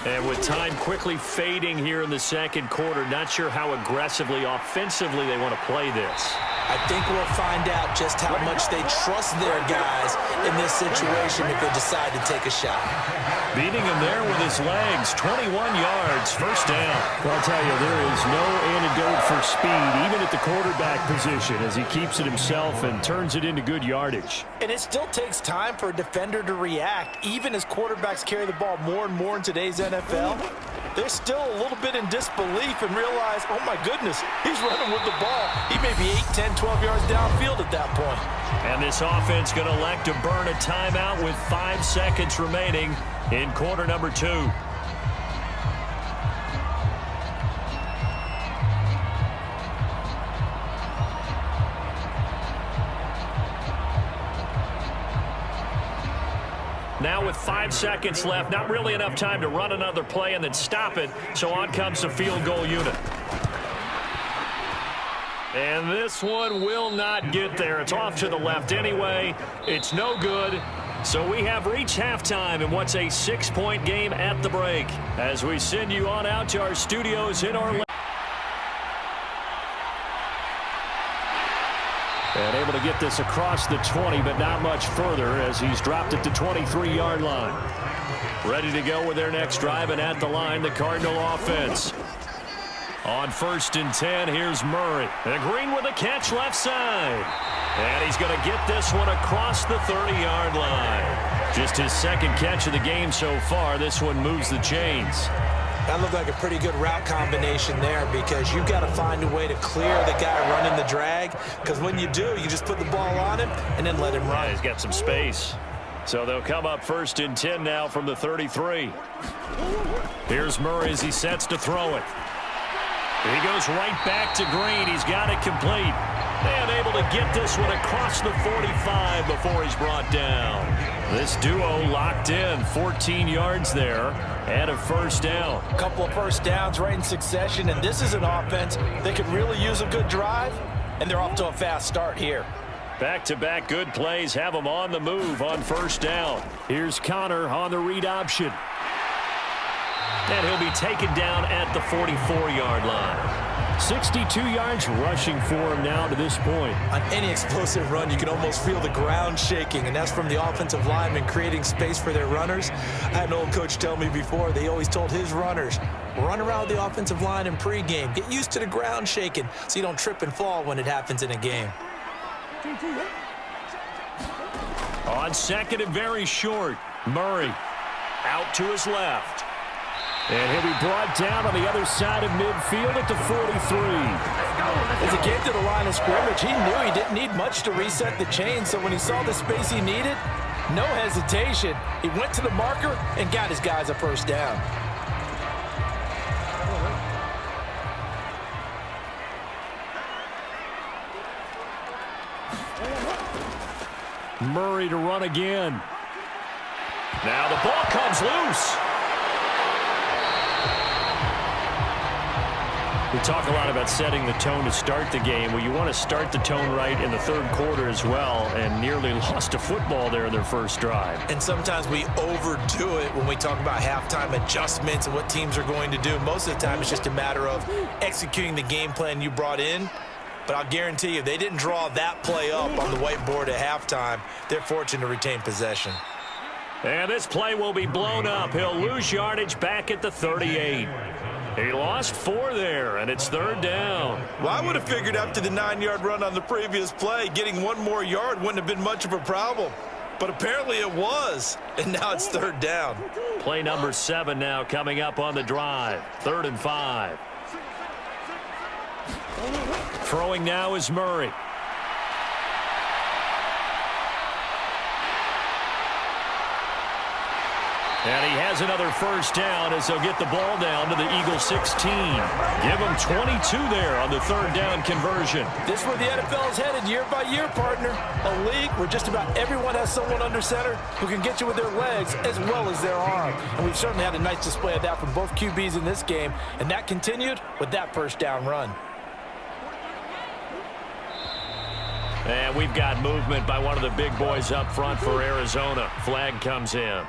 And with time quickly fading here in the second quarter, not sure how aggressively, offensively they want to play this. I think we'll find out just how much they trust their guys in this situation if they decide to take a shot. Beating him there with his legs, 21 yards, first down. Well, I'll tell you, there is no antidote for speed, even at the quarterback position, as he keeps it himself and turns it into good yardage. And it still takes time for a defender to react, even as quarterbacks carry the ball more and more in today's NFL. They're still a little bit in disbelief and realize, oh my goodness, he's running with the ball. He may be 8, 10, 12 yards downfield at that point. And this offense going to elect to burn a timeout with 5 seconds remaining in quarter number 2. Now with 5 seconds left, not really enough time to run another play and then stop it, so on comes the field goal unit. And this one will not get there. It's off to the left anyway. It's no good. So we have reached halftime in what's a 6-point game at the break as we send you on out to our studios in Orlando. And able to get this across the 20, but not much further as he's dropped it to 23-yard line. Ready to go with their next drive, and at the line, the Cardinal offense. On 1st and 10, here's Murray. And Green with a catch left side. And he's going to get this one across the 30-yard line. Just his second catch of the game so far. This one moves the chains. That looked like a pretty good route combination there because you've got to find a way to clear the guy running the drag, because when you do, you just put the ball on him and then let him run. Yeah, he's got some space. So they'll come up 1st and 10 now from the 33. Here's Murray as he sets to throw it. He goes right back to Green. He's got it complete. And able to get this one across the 45 before he's brought down. This duo locked in, 14 yards there and a first down. A couple of first downs right in succession, and this is an offense that could really use a good drive, and they're off to a fast start here. Back-to-back good plays have them on the move on first down. Here's Connor on the read option. And he'll be taken down at the 44-yard line. 62 yards rushing for him now to this point. On any explosive run, you can almost feel the ground shaking, and that's from the offensive linemen creating space for their runners. I had an old coach tell me before, they always told his runners, run around the offensive line in pregame. Get used to the ground shaking so you don't trip and fall when it happens in a game. On 2nd and very short, Murray out to his left. And he'll be brought down on the other side of midfield at the 43. As he came to the line of scrimmage, he knew he didn't need much to reset the chain, so when he saw the space he needed, no hesitation. He went to the marker and got his guys a first down. Murray to run again. Now the ball comes loose. We talk a lot about setting the tone to start the game. Well, you want to start the tone right in the third quarter as well, and nearly lost a football there in their first drive. And sometimes we overdo it when we talk about halftime adjustments and what teams are going to do. Most of the time, it's just a matter of executing the game plan you brought in But I'll guarantee you, they didn't draw that play up on the whiteboard at halftime. They're fortunate to retain possession. And this play will be blown up. He'll lose yardage back at the 38. He lost 4 there, and it's 3rd down. Well, I would have figured after the 9-yard run on the previous play, getting 1 more yard wouldn't have been much of a problem. But apparently it was, and now it's 3rd down. Play number 7 now coming up on the drive. 3rd and 5. Throwing now is Murray. And he has another first down as they'll get the ball down to the Eagles 16. Give them 22 there on the 3rd down conversion. This is where the NFL is headed year by year, partner. A league where just about everyone has someone under center who can get you with their legs as well as their arm. And we've certainly had a nice display of that from both QBs in this game. And that continued with that first down run. And we've got movement by one of the big boys up front for Arizona. Flag comes in.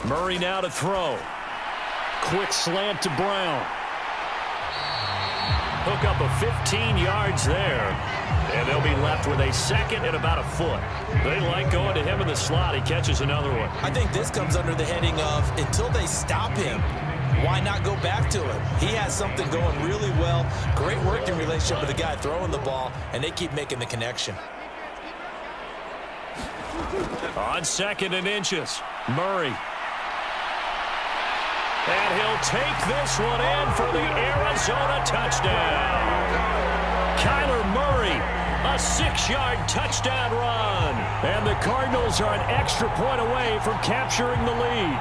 Murray now to throw. Quick slant to Brown. Hook up of 15 yards there. And they'll be left with a 2nd and about a foot. They like going to him in the slot. He catches another one. I think this comes under the heading of until they stop him, why not go back to it? He has something going really well. Great working relationship with the guy throwing the ball, and they keep making the connection. On 2nd and inches, Murray. And he'll take this one in for the Arizona touchdown. Kyler Murray, a 6-yard touchdown run. And the Cardinals are an extra point away from capturing the lead.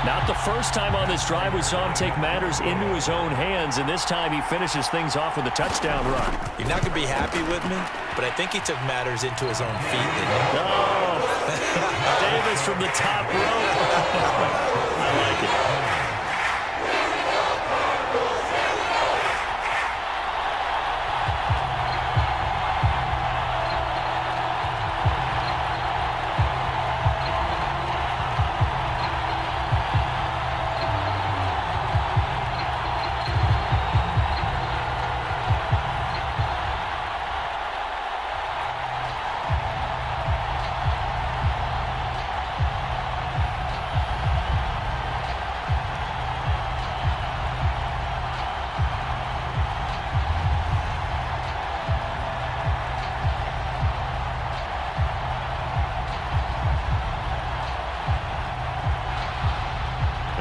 Not the first time on this drive we saw him take matters into his own hands, and this time he finishes things off with a touchdown run. You're not going to be happy with me, but I think he took matters into his own feet. Oh, Davis from the top rope. I like it.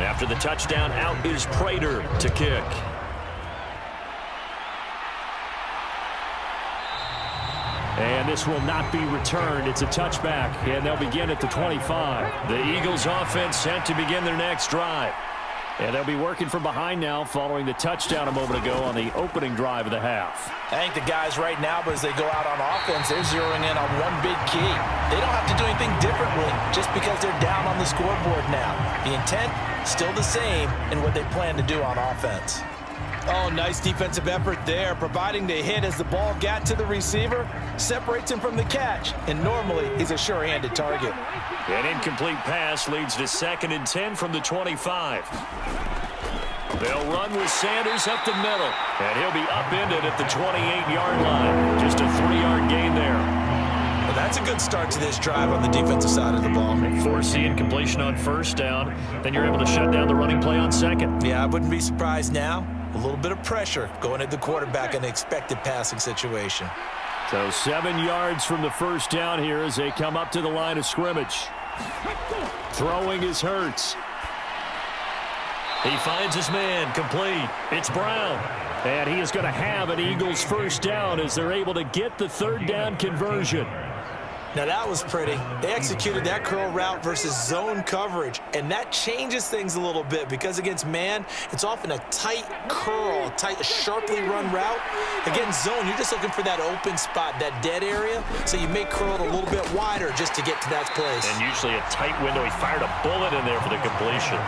After the touchdown, out is Prater to kick. And this will not be returned. It's a touchback, and they'll begin at the 25. The Eagles offense set to begin their next drive. And they'll be working from behind now following the touchdown a moment ago on the opening drive of the half. I think the guys right now, but as they go out on offense, they're zeroing in on one big key. They don't have to do anything differently just because they're down on the scoreboard now. The intent, still the same in what they plan to do on offense. Oh, nice defensive effort there, providing the hit as the ball got to the receiver, separates him from the catch, and normally he's a sure-handed target. An incomplete pass leads to 2nd and 10 from the 25. They'll run with Sanders up the middle, and he'll be upended at the 28-yard line. Just a 3-yard gain there. Well, that's a good start to this drive on the defensive side of the ball. Foreseeing completion on 1st down, then you're able to shut down the running play on 2nd. Yeah, I wouldn't be surprised now. A little bit of pressure going at the quarterback in the expected passing situation. So 7 yards from the first down here as they come up to the line of scrimmage. Throwing is Hurts. He finds his man, complete. It's Brown. And he is going to have an Eagles first down as they're able to get the 3rd down conversion. Now that was pretty. They executed that curl route versus zone coverage, and that changes things a little bit because against man, it's often a tight curl, a sharply run route. Against zone, you're just looking for that open spot, that dead area, so you may curl it a little bit wider just to get to that place. And usually a tight window. He fired a bullet in there for the completion.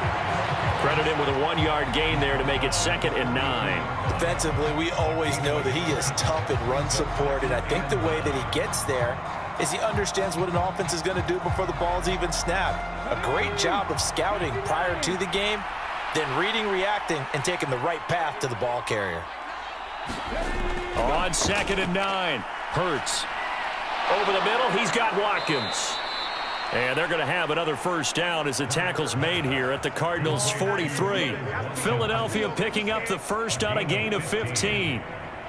Credit him with a 1-yard gain there to make it 2nd and 9. Defensively, we always know that he is tough in run support, and I think the way that he gets there is he understands what an offense is going to do before the ball's even snapped. A great job of scouting prior to the game, then reading, reacting, and taking the right path to the ball carrier. On 2nd and 9, Hurts. Over the middle, he's got Watkins. And they're going to have another first down as the tackle's made here at the Cardinals' 43. Philadelphia picking up the first on a gain of 15.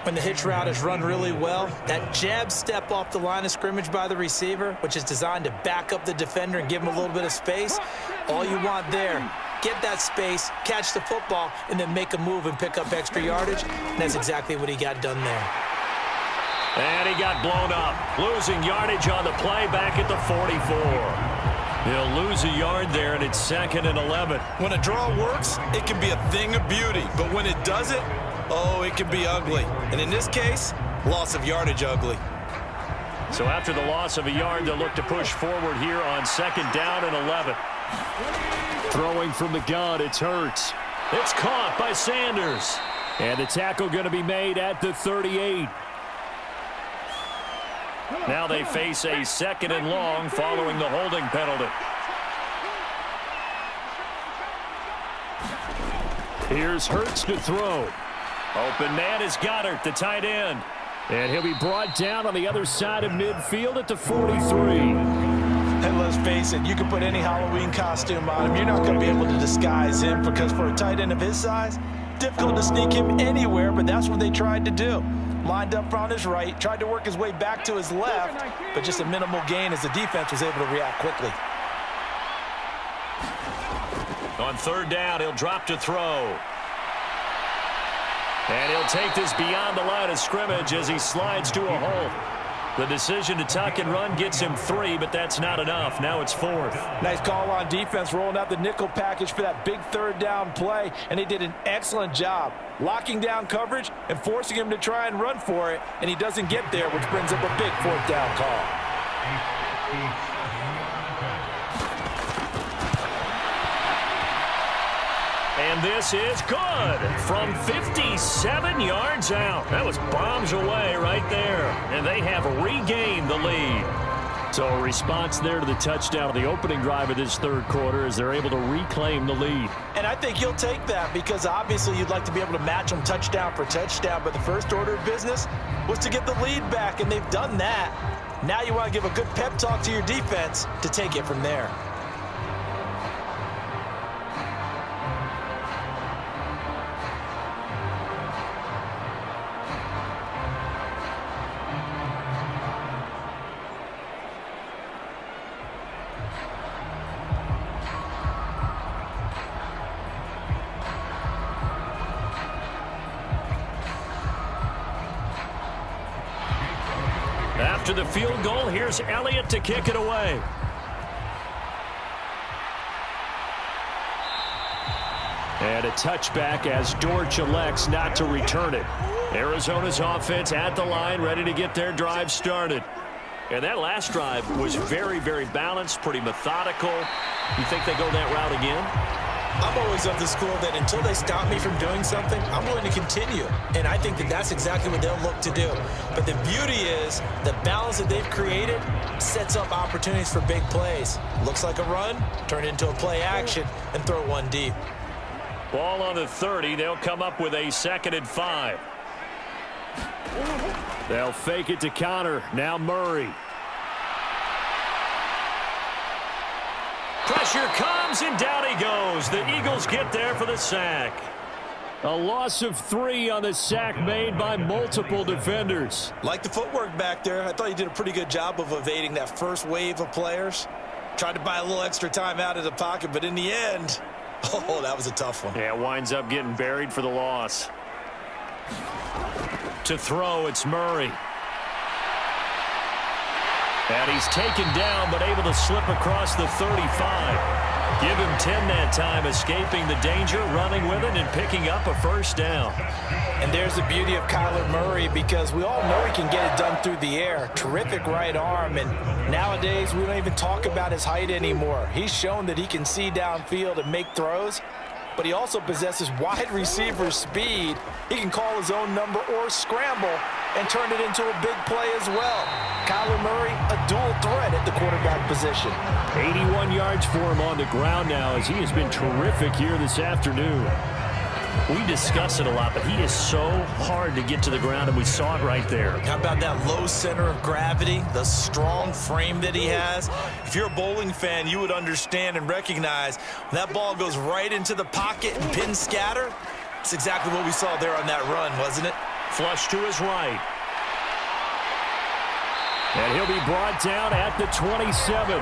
When the hitch route is run really well, that jab step off the line of scrimmage by the receiver, which is designed to back up the defender and give him a little bit of space, all you want there, get that space, catch the football, and then make a move and pick up extra yardage. And that's exactly what he got done there. And he got blown up, losing yardage on the play back at the 44. He'll lose a yard there, and it's 2nd and 11. When a draw works, it can be a thing of beauty. But when it doesn't, oh, it can be ugly. And in this case, loss of yardage ugly. So after the loss of a yard, they'll look to push forward here on 2nd down and 11. Throwing from the gun, it's Hurts. It's caught by Sanders. And the tackle going to be made at the 38. Now they face a 2nd and long following the holding penalty. Here's Hurts to throw. Open man is Goddard, the tight end. And he'll be brought down on the other side of midfield at the 43. And let's face it, you can put any Halloween costume on him. You're not going to be able to disguise him because for a tight end of his size, difficult to sneak him anywhere, but that's what they tried to do. Lined up on his right, tried to work his way back to his left, but just a minimal gain as the defense was able to react quickly. On 3rd down, he'll drop to throw. And he'll take this beyond the line of scrimmage as he slides to a hole. The decision to tuck and run gets him 3, but that's not enough. Now it's 4th. Nice call on defense, rolling out the nickel package for that big 3rd down play, and they did an excellent job locking down coverage and forcing him to try and run for it, and he doesn't get there, which brings up a big 4th down call. And this is good from 57 yards out. That was bombs away right there. And they have regained the lead. So a response there to the touchdown of the opening drive of this 3rd quarter as they're able to reclaim the lead. And I think you'll take that because obviously you'd like to be able to match them touchdown for touchdown, but the first order of business was to get the lead back, and they've done that. Now you want to give a good pep talk to your defense to take it from there. After the field goal, here's Elliott to kick it away. And a touchback as Dortch elects not to return it. Arizona's offense at the line, ready to get their drive started. And that last drive was very, very balanced, pretty methodical. You think they go that route again? I'm always of the school that until they stop me from doing something, I'm willing to continue. And I think that that's exactly what they'll look to do. But the beauty is the balance that they've created sets up opportunities for big plays. Looks like a run, turn it into a play action, and throw one deep. Ball on the 30. They'll come up with a 2nd and 5. They'll fake it to counter. Now Murray. Pressure comes, and down he goes. The Eagles get there for the sack. A loss of 3 on the sack made by multiple defenders. Like the footwork back there, I thought he did a pretty good job of evading that first wave of players. Tried to buy a little extra time out of the pocket, but in the end, oh, that was a tough one. Yeah, winds up getting buried for the loss. To throw, it's Murray. And he's taken down, but able to slip across the 35. Give him 10 that time, escaping the danger, running with it, and picking up a first down. And there's the beauty of Kyler Murray because we all know he can get it done through the air. Terrific right arm, and nowadays we don't even talk about his height anymore. He's shown that he can see downfield and make throws, but he also possesses wide receiver speed. He can call his own number or scramble and turn it into a big play as well. Kyler Murray, a dual threat at the quarterback position. 81 yards for him on the ground now as he has been terrific here this afternoon. We discuss it a lot, but he is so hard to get to the ground, and we saw it right there. How about that low center of gravity, the strong frame that he has? If you're a bowling fan, you would understand and recognize when that ball goes right into the pocket and pin scatter. It's exactly what we saw there on that run, wasn't it? Flush to his right. And he'll be brought down at the 27.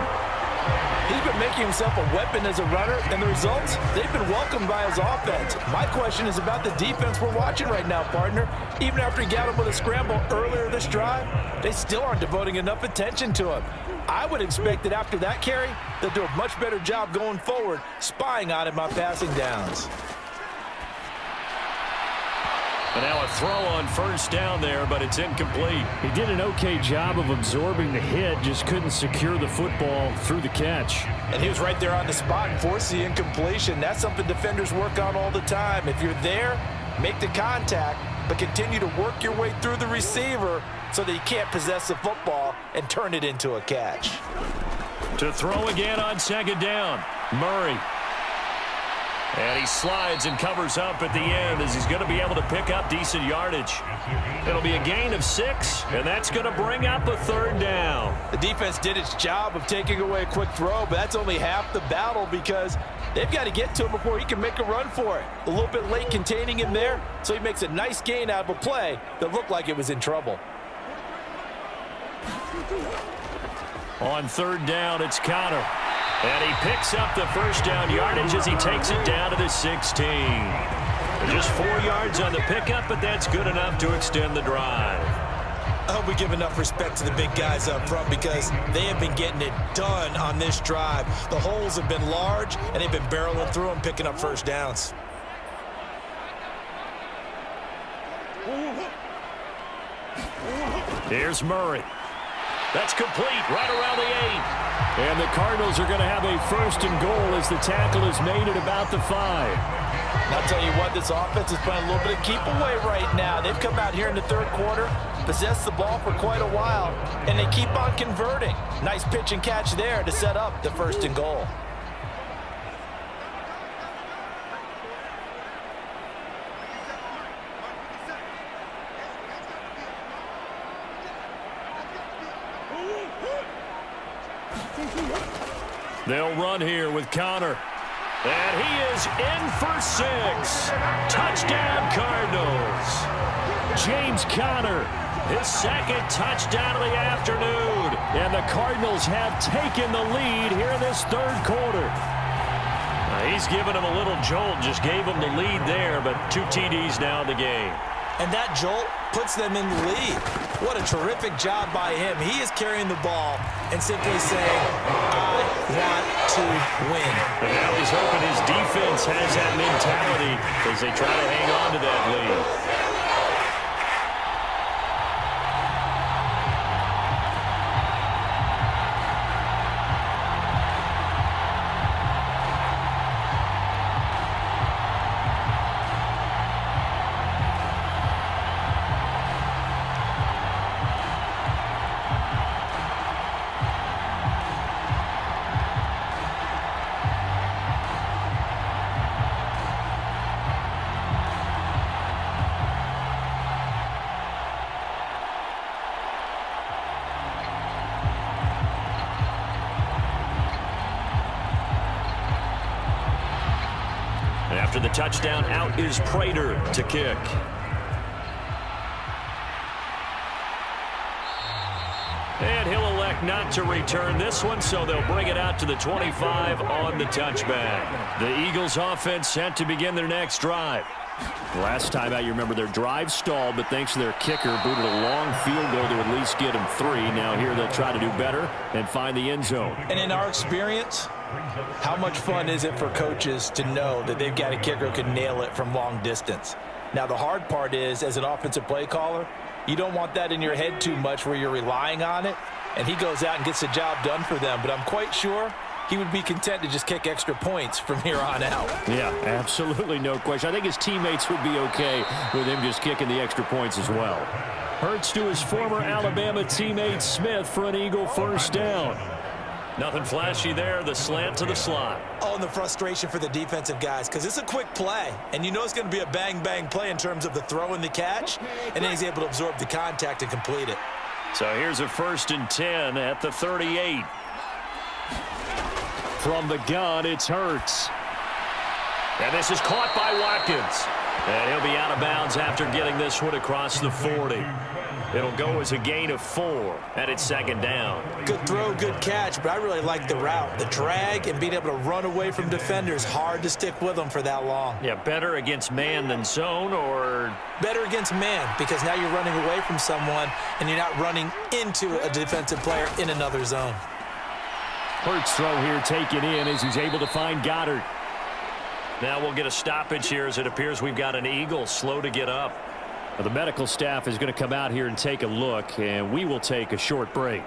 He's been making himself a weapon as a runner, and the results, they've been welcomed by his offense. My question is about the defense we're watching right now, partner. Even after he got him with a scramble earlier this drive, they still aren't devoting enough attention to him. I would expect that after that carry, they'll do a much better job going forward, spying on him on passing downs. And now a throw on first down there, but it's incomplete. He did an okay job of absorbing the hit, just couldn't secure the football through the catch. And he was right there on the spot and forced the incompletion. That's something defenders work on all the time. If you're there, make the contact, but continue to work your way through the receiver so that he can't possess the football and turn it into a catch. To throw again on second down, Murray. And he slides and covers up at the end as he's going to be able to pick up decent yardage. It'll be a gain of 6, and that's going to bring up a third down. The defense did its job of taking away a quick throw, but that's only half the battle because they've got to get to him before he can make a run for it. A little bit late containing him there, so he makes a nice gain out of a play that looked like it was in trouble. On third down, it's Connor. And he picks up the first down yardage as he takes it down to the 16. Just 4 yards on the pickup, but that's good enough to extend the drive. I hope we give enough respect to the big guys up front because they have been getting it done on this drive. The holes have been large, and they've been barreling through them, picking up first downs. Here's Murray. That's complete right around the 8. And the Cardinals are going to have a first and goal as the tackle is made at about the 5. I'll tell you what, this offense is playing a little bit of keep away right now. They've come out here in the third quarter, possessed the ball for quite a while, and they keep on converting. Nice pitch and catch there to set up the first and goal. They'll run here with Connor. And he is in for 6. Touchdown, Cardinals. James Conner, his second touchdown of the afternoon. And the Cardinals have taken the lead here in this third quarter. He's given him a little jolt, just gave him the lead there, but 2 TDs now in the game. And that jolt puts them in the lead. What a terrific job by him. He is carrying the ball and simply saying, I want to win. And now he's hoping his defense has that mentality as they try to hang on to that lead. After the touchdown, out is Prater to kick. And he'll elect not to return this one, so they'll bring it out to the 25 on the touchback. The Eagles offense set to begin their next drive. Last time out, you remember their drive stalled, but thanks to their kicker, booted a long field goal to at least get them 3. Now here they'll try to do better and find the end zone. And in our experience, how much fun is it for coaches to know that they've got a kicker who can nail it from long distance? Now, the hard part is, as an offensive play caller, you don't want that in your head too much where you're relying on it, and he goes out and gets the job done for them. But I'm quite sure he would be content to just kick extra points from here on out. Yeah, absolutely no question. I think his teammates would be okay with him just kicking the extra points as well. Hurts to his former Alabama teammate Smith for an Eagle first down. Nothing flashy there. The slant to the slot. Oh, and the frustration for the defensive guys, because it's a quick play, and you know it's going to be a bang-bang play in terms of the throw and the catch, and then he's able to absorb the contact and complete it. So here's a 1st and 10 at the 38. From the gun, it's Hurts. And this is caught by Watkins. And he'll be out of bounds after getting this one across the 40. It'll go as a gain of 4, and it's 2nd down. Good throw, good catch, but I really like the route. The drag and being able to run away from defenders, hard to stick with them for that long. Yeah, better against man than zone, or? Better against man, because now you're running away from someone, and you're not running into a defensive player in another zone. Hurts throw here taken in as he's able to find Goddard. Now we'll get a stoppage here as it appears we've got an Eagle slow to get up. Well, the medical staff is going to come out here and take a look, and we will take a short break.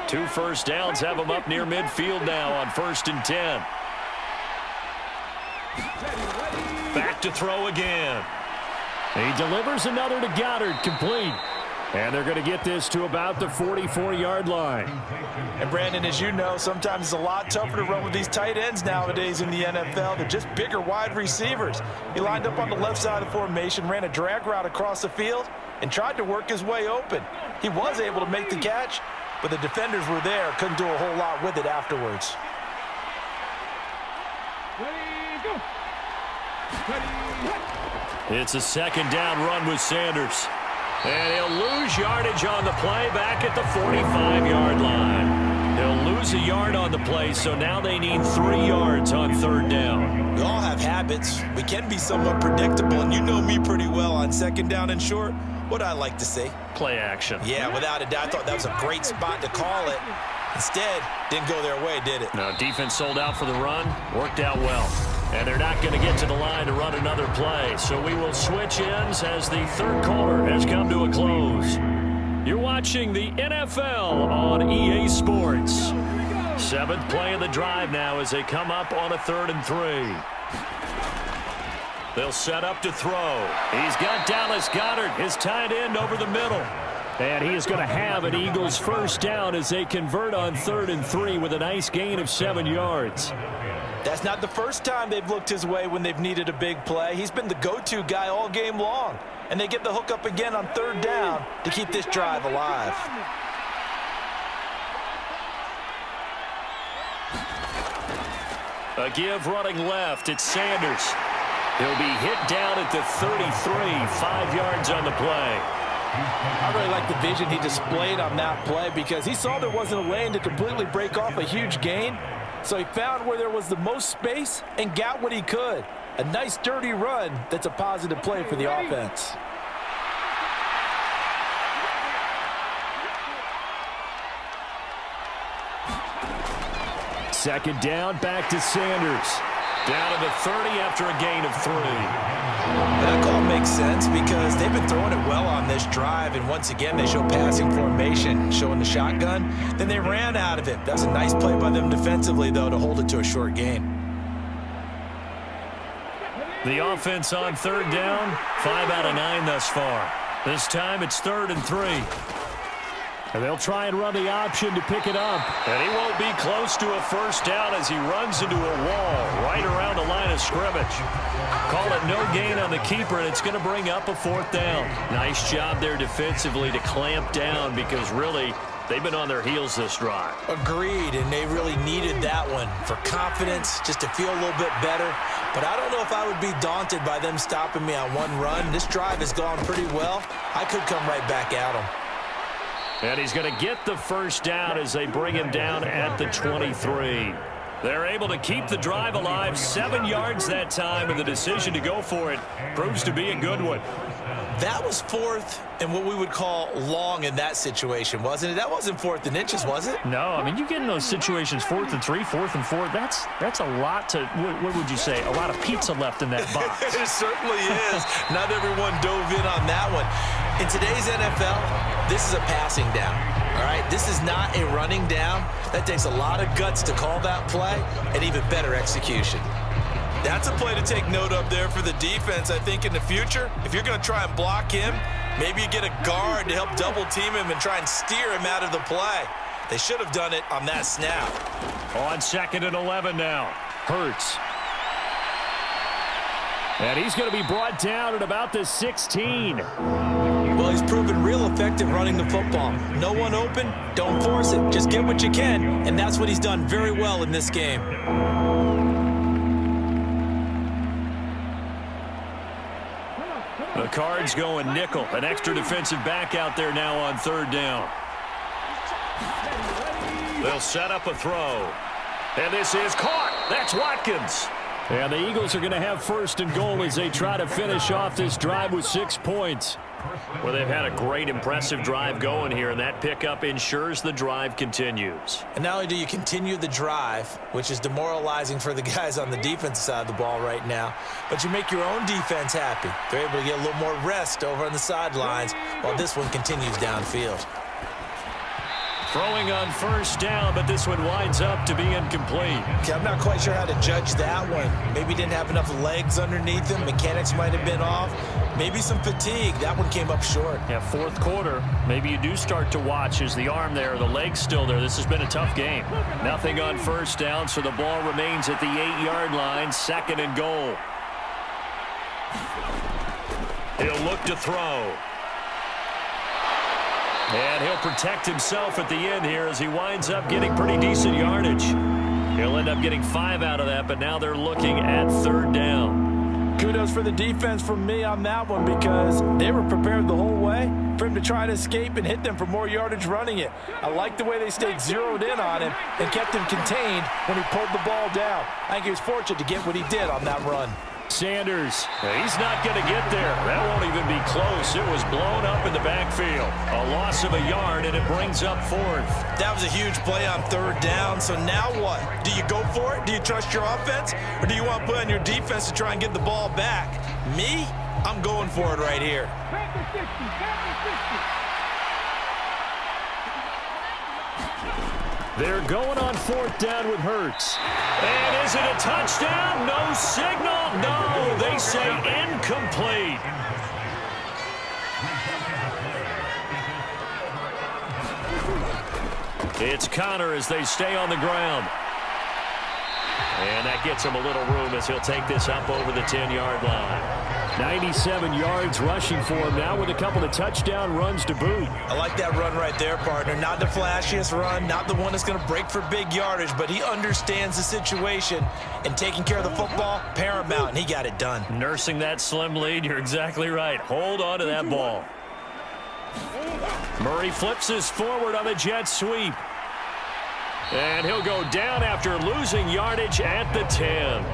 Two first downs have them up near midfield now on 1st and 10. Back to throw again. He delivers another to Goddard, complete. And they're going to get this to about the 44-yard line. And Brandon, as you know, sometimes it's a lot tougher to run with these tight ends nowadays in the NFL. They're just bigger wide receivers. He lined up on the left side of the formation, ran a drag route across the field, and tried to work his way open. He was able to make the catch, but the defenders were there, couldn't do a whole lot with it afterwards. It's a 2nd down run with Sanders. And he'll lose yardage on the play back at the 45-yard line. He'll lose a yard on the play, so now they need 3 yards on 3rd down. We all have habits. We can be somewhat predictable, and you know me pretty well on 2nd down and short. What I like to see. Play action. Yeah, without a doubt. I thought that was a great spot to call it. Instead, didn't go their way, did it? No, defense sold out for the run. Worked out well. And they're not going to get to the line to run another play. So we will switch ends as the 3rd quarter has come to a close. You're watching the NFL on EA Sports. 7th play of the drive now as they come up on a 3rd and 3. They'll set up to throw. He's got Dallas Goedert, his tight end, over the middle. And he is going to have an Eagles first down as they convert on 3rd and 3 with a nice gain of 7 yards. That's not the first time they've looked his way when they've needed a big play. He's been the go-to guy all game long. And they get the hook up again on 3rd down to keep this drive alive. A give running left. It's Sanders. He'll be hit down at the 33, 5 yards on the play. I really like the vision he displayed on that play because he saw there wasn't a lane to completely break off a huge gain. So he found where there was the most space and got what he could. A nice dirty run that's a positive play for the offense. Second down, back to Sanders. Down to the 30 after a gain of 3. That call makes sense because they've been throwing it well on this drive, and once again they show passing formation, showing the shotgun. Then they ran out of it. That was a nice play by them defensively, though, to hold it to a short gain. The offense on 3rd down, 5 out of 9 thus far. This time it's 3rd and 3. And they'll try and run the option to pick it up. And he won't be close to a first down as he runs into a wall right around the line of scrimmage. Call it no gain on the keeper, and it's going to bring up a 4th down. Nice job there defensively to clamp down because really they've been on their heels this drive. Agreed, and they really needed that one for confidence, just to feel a little bit better. But I don't know if I would be daunted by them stopping me on one run. This drive has gone pretty well. I could come right back at them. And he's going to get the first down as they bring him down at the 23. They're able to keep the drive alive, 7 yards that time, and the decision to go for it proves to be a good one. That was 4th and what we would call long in that situation, wasn't it? That wasn't 4th and inches, was it? No, I mean, you get in those situations 4th and 3, 4th and 4. That's a lot to, what would you say, a lot of pizza left in that box. It certainly is. Not everyone dove in on that one. In today's NFL, this is a passing down. All right, this is not a running down. That takes a lot of guts to call that play and even better execution. That's a play to take note of there for the defense, I think, in the future. If you're going to try and block him, maybe you get a guard to help double-team him and try and steer him out of the play. They should have done it on that snap. On 2nd and 11 now. Hurts. And he's going to be brought down at about the 16. Well, he's proven real effective running the football. No one open, don't force it. Just get what you can, and that's what he's done very well in this game. The Cards going nickel. An extra defensive back out there now on 3rd down. They'll set up a throw. And this is caught. That's Watkins. And the Eagles are going to have 1st and goal as they try to finish off this drive with 6 points. Well, they've had a great, impressive drive going here, and that pickup ensures the drive continues. And not only do you continue the drive, which is demoralizing for the guys on the defensive side of the ball right now, but you make your own defense happy. They're able to get a little more rest over on the sidelines while this one continues downfield. Throwing on 1st down, but this one winds up to be incomplete. Okay, I'm not quite sure how to judge that one. Maybe he didn't have enough legs underneath him. Mechanics might have been off. Maybe some fatigue. That one came up short. Yeah, 4th quarter. Maybe you do start to watch. Is the arm there, the leg's still there? This has been a tough game. Nothing on 1st down, so the ball remains at the 8-yard line. 2nd and goal. He'll look to throw. And he'll protect himself at the end here as he winds up getting pretty decent yardage. He'll end up getting 5 out of that, but now they're looking at 3rd down. Kudos for the defense from me on that one because they were prepared the whole way for him to try to escape and hit them for more yardage running it. I like the way they stayed zeroed in on him and kept him contained when he pulled the ball down. I think he was fortunate to get what he did on that run. Sanders, he's not going to get there. That won't even be close. It was blown up in the backfield. A loss of a yard, and it brings up 4th. That was a huge play on 3rd down, so now what? Do you go for it? Do you trust your offense? Or do you want to put on your defense to try and get the ball back? Me? I'm going for it right here. They're going on 4th down with Hurts. And is it a touchdown? No signal. No, they say incomplete. It's Connor as they stay on the ground. And that gets him a little room as he'll take this up over the 10-yard line. 97 yards rushing for him now with a couple of touchdown runs to boot. I like that run right there, partner. Not the flashiest run, not the one that's going to break for big yardage, but he understands the situation, and taking care of the football, paramount, and he got it done. Nursing that slim lead, you're exactly right. Hold on to that ball. Murray flips this forward on the jet sweep. And he'll go down after losing yardage at the 10.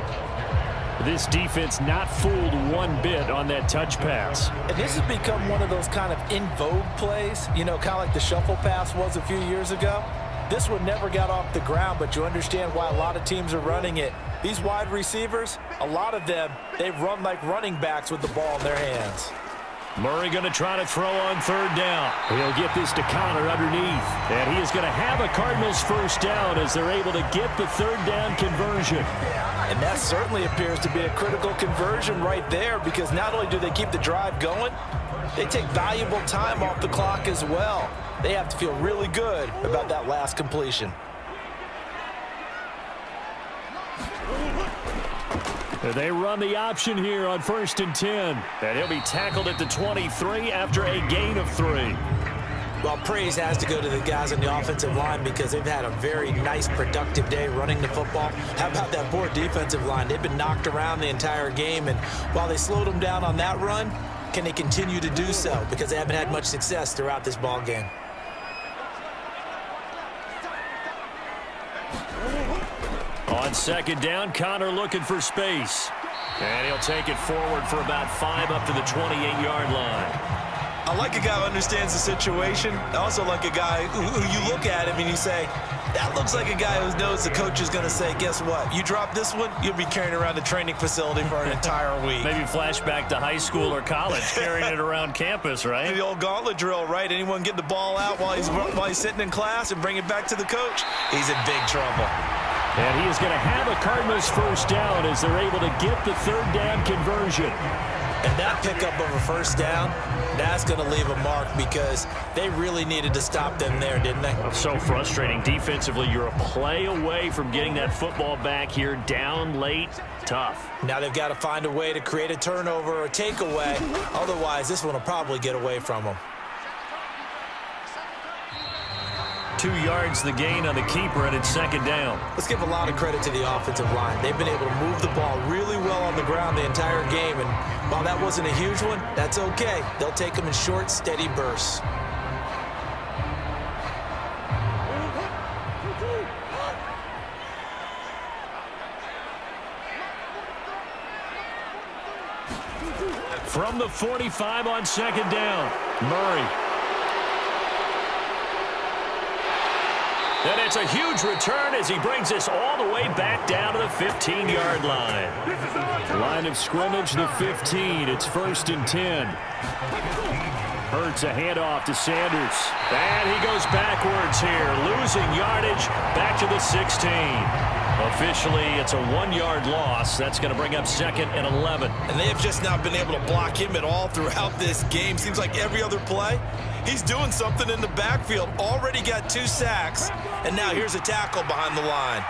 This defense not fooled one bit on that touch pass. And this has become one of those kind of in vogue plays, you know, kind of like the shuffle pass was a few years ago. This one never got off the ground, but you understand why a lot of teams are running it. These wide receivers, a lot of them, they run like running backs with the ball in their hands. Murray going to try to throw on 3rd down. He'll get this to Connor underneath. And he is going to have a Cardinals 1st down as they're able to get the 3rd down conversion. And that certainly appears to be a critical conversion right there because not only do they keep the drive going, they take valuable time off the clock as well. They have to feel really good about that last completion. They run the option here on 1st and 10. And he'll be tackled at the 23 after a gain of 3. Well, praise has to go to the guys on the offensive line because they've had a very nice, productive day running the football. How about that poor defensive line? They've been knocked around the entire game, and while they slowed them down on that run, can they continue to do so? Because they haven't had much success throughout this ball game. On On second down, Connor looking for space. And he'll take it forward for about 5 up to the 28-yard line. I like a guy who understands the situation. I also like a guy who you look at him and you say, that looks like a guy who knows the coach is going to say, guess what? You drop this one, you'll be carrying around the training facility for an entire week. Maybe flashback to high school or college, carrying it around campus, right? The old gauntlet drill, right? Anyone get the ball out while he's sitting in class and bring it back to the coach? He's in big trouble. And he is going to have a Cardinals first down as they're able to get the third down conversion. And that pickup of a first down, that's going to leave a mark because they really needed to stop them there, didn't they? So frustrating. Defensively, you're a play away from getting that football back here, down late, tough. Now they've got to find a way to create a turnover or takeaway. Otherwise, this one will probably get away from them. 2 yards the gain on the keeper, and it's second down. Let's give a lot of credit to the offensive line. They've been able to move the ball really well on the ground the entire game, and while that wasn't a huge one, that's okay. They'll take them in short, steady bursts. From the 45 on second down, Murray. And it's a huge return as he brings us all the way back down to the 15-yard line. Line of scrimmage, the 15. It's 1st and 10. Hurts a handoff to Sanders. And he goes backwards here, losing yardage back to the 16. Officially, it's a 1-yard loss. That's going to bring up 2nd and 11. And they have just not been able to block him at all throughout this game. Seems like every other play, he's doing something in the backfield. Already got 2 sacks, and now here's a tackle behind the line.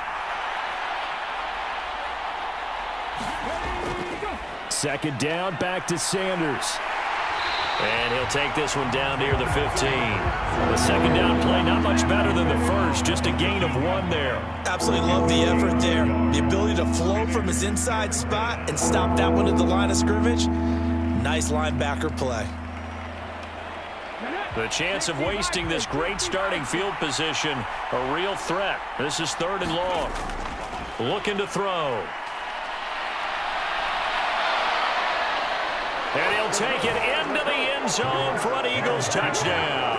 Second down, back to Sanders. And he'll take this one down near the 15. The second down play, not much better than the first, just a gain of 1 there. Absolutely love the effort there. The ability to flow from his inside spot and stop that one at the line of scrimmage. Nice linebacker play. The chance of wasting this great starting field position, a real threat. This is 3rd and long. Looking to throw. And he'll take it into the end zone for an Eagles touchdown.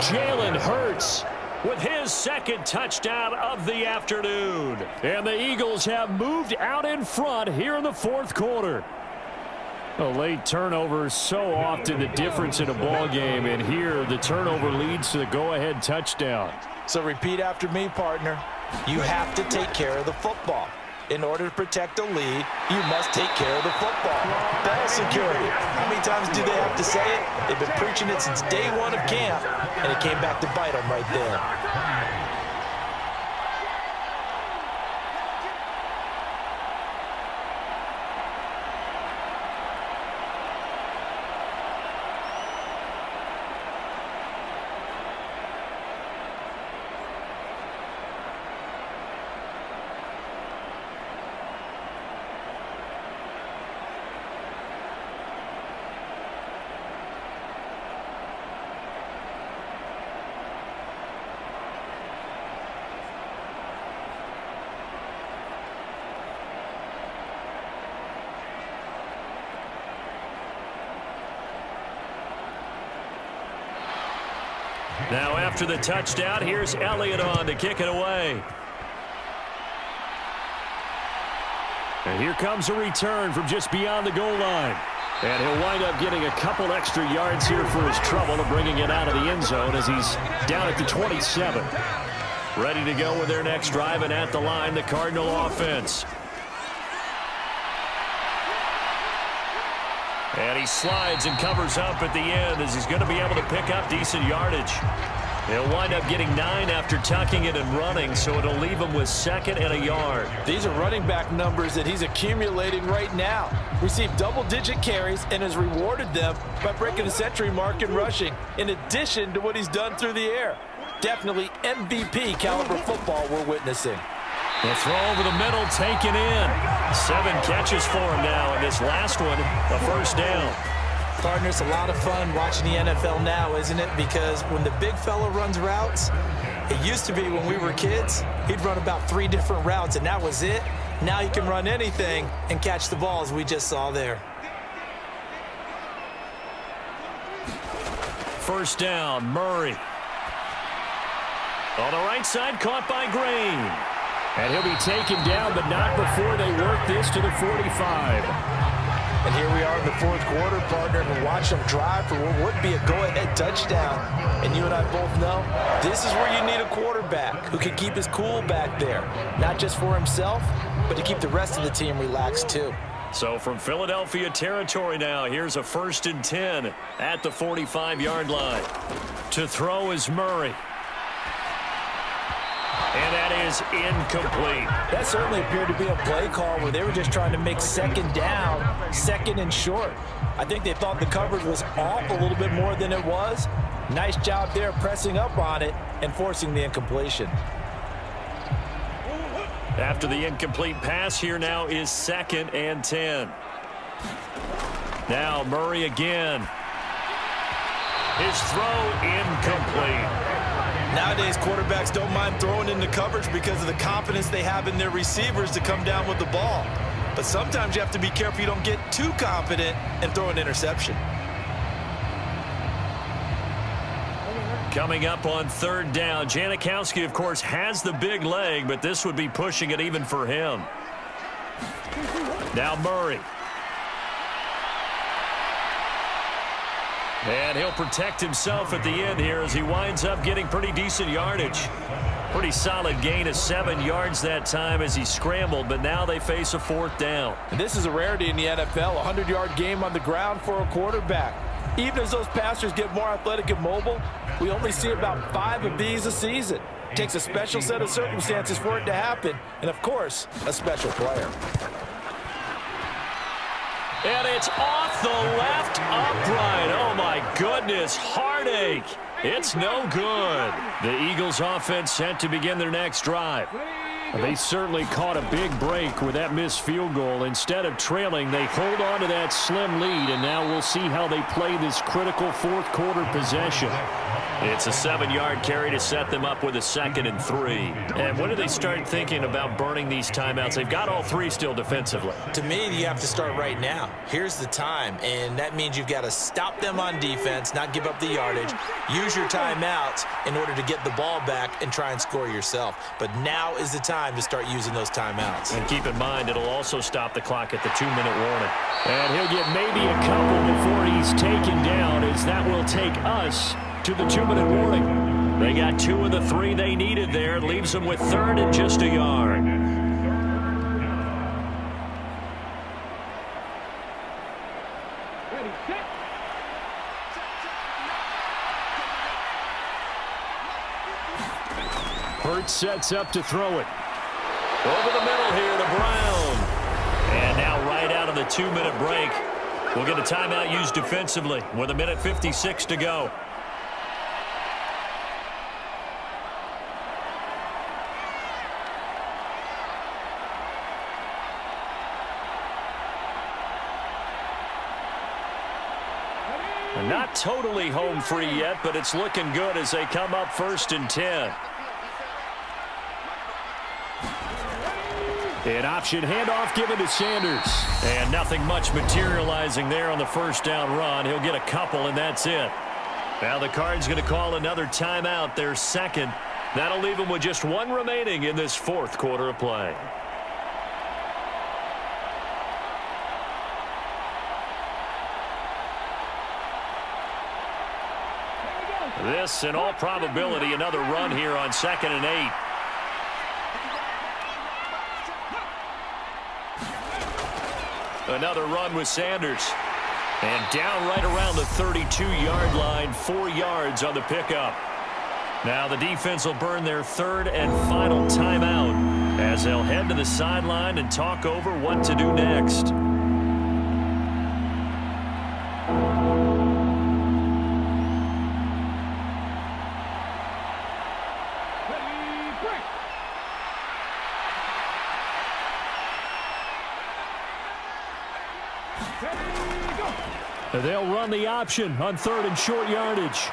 Jalen Hurts with his 2nd touchdown of the afternoon. And the Eagles have moved out in front here in the 4th quarter. A late turnover is so often the difference in a ball game, and here the turnover leads to the go-ahead touchdown. So repeat after me, partner. You have to take care of the football. In order to protect the lead, you must take care of the football. Ball security. How many times do they have to say it? They've been preaching it since day 1 of camp, and it came back to bite them right there. Now after the touchdown, here's Elliott on to kick it away. And here comes a return from just beyond the goal line. And he'll wind up getting a couple extra yards here for his trouble and bringing it out of the end zone as he's down at the 27. Ready to go with their next drive, and at the line, the Cardinal offense. And he slides and covers up at the end as he's going to be able to pick up decent yardage. He'll wind up getting 9 after tucking it and running, so it'll leave him with 2nd and a yard. These are running back numbers that he's accumulating right now. Received double-digit carries and has rewarded them by breaking the century mark in rushing, in addition to what he's done through the air. Definitely MVP caliber football we're witnessing. The throw over the middle taken in. 7 catches for him now, and this last one, a first down. Partner, it's a lot of fun watching the NFL now, isn't it? Because when the big fella runs routes, It used to be when we were kids, he'd run about 3 different routes, and that was it. Now he can run anything and catch the ball, as we just saw there. First down, Murray. On the right side, caught by Green. And he'll be taken down, but not before they work this to the 45. And here we are in the fourth quarter, partner, and watch them drive for what would be a go-ahead touchdown. And you and I both know this is where you need a quarterback who can keep his cool back there, not just for himself, but to keep the rest of the team relaxed too. So from Philadelphia territory now, here's a 1st and 10 at the 45-yard line. To throw is Murray. And that is incomplete. That certainly appeared to be a play call where they were just trying to make second down, second and short. I think they thought the coverage was off a little bit more than it was. Nice job there pressing up on it and forcing the incompletion. After the incomplete pass, here now is 2nd and 10. Now Murray again. His throw incomplete. Nowadays, quarterbacks don't mind throwing into coverage because of the confidence they have in their receivers to come down with the ball. But sometimes you have to be careful you don't get too confident and throw an interception. Coming up on 3rd down, Janikowski, of course, has the big leg, but this would be pushing it even for him. Now Murray. And he'll protect himself at the end here as he winds up getting pretty decent yardage. Pretty solid gain of 7 yards that time as he scrambled, but now they face a 4th down. And this is a rarity in the NFL, a 100-yard game on the ground for a quarterback. Even as those passers get more athletic and mobile, we only see about 5 of these a season. It takes a special set of circumstances for it to happen, and of course, a special player. And it's off the left upright. Oh, my goodness. Heartache. It's no good. The Eagles offense set to begin their next drive. They certainly caught a big break with that missed field goal. Instead of trailing, they hold on to that slim lead, and now we'll see how they play this critical fourth quarter possession. It's a 7-yard carry to set them up with a 2nd and 3. And when do they start thinking about burning these timeouts? They've got all 3 still defensively. To me, you have to start right now. Here's the time, and that means you've got to stop them on defense, not give up the yardage, use your timeouts in order to get the ball back and try and score yourself. But now is the time to start using those timeouts. And keep in mind, it'll also stop the clock at the 2-minute warning. And he'll get maybe a couple before he's taken down, as that will take us to the 2-minute warning. They got 2 of the 3 they needed there. Leaves them with 3rd and just a yard. Hurts sets up to throw it. Over the middle here to Brown. And now right out of the 2-minute break, we'll get a timeout used defensively with 1:56 to go. Not totally home free yet, but it's looking good as they come up 1st and 10. An option handoff given to Sanders. And nothing much materializing there on the 1st down run. He'll get a couple, and that's it. Now the Cards going to call another timeout, their 2nd. That'll leave them with just 1 remaining in this 4th quarter of play. This, in all probability, another run here on 2nd and 8. Another run with Sanders. And down right around the 32-yard line, 4 yards on the pickup. Now the defense will burn their 3rd and final timeout as they'll head to the sideline and talk over what to do next. They'll run the option on 3rd and short yardage.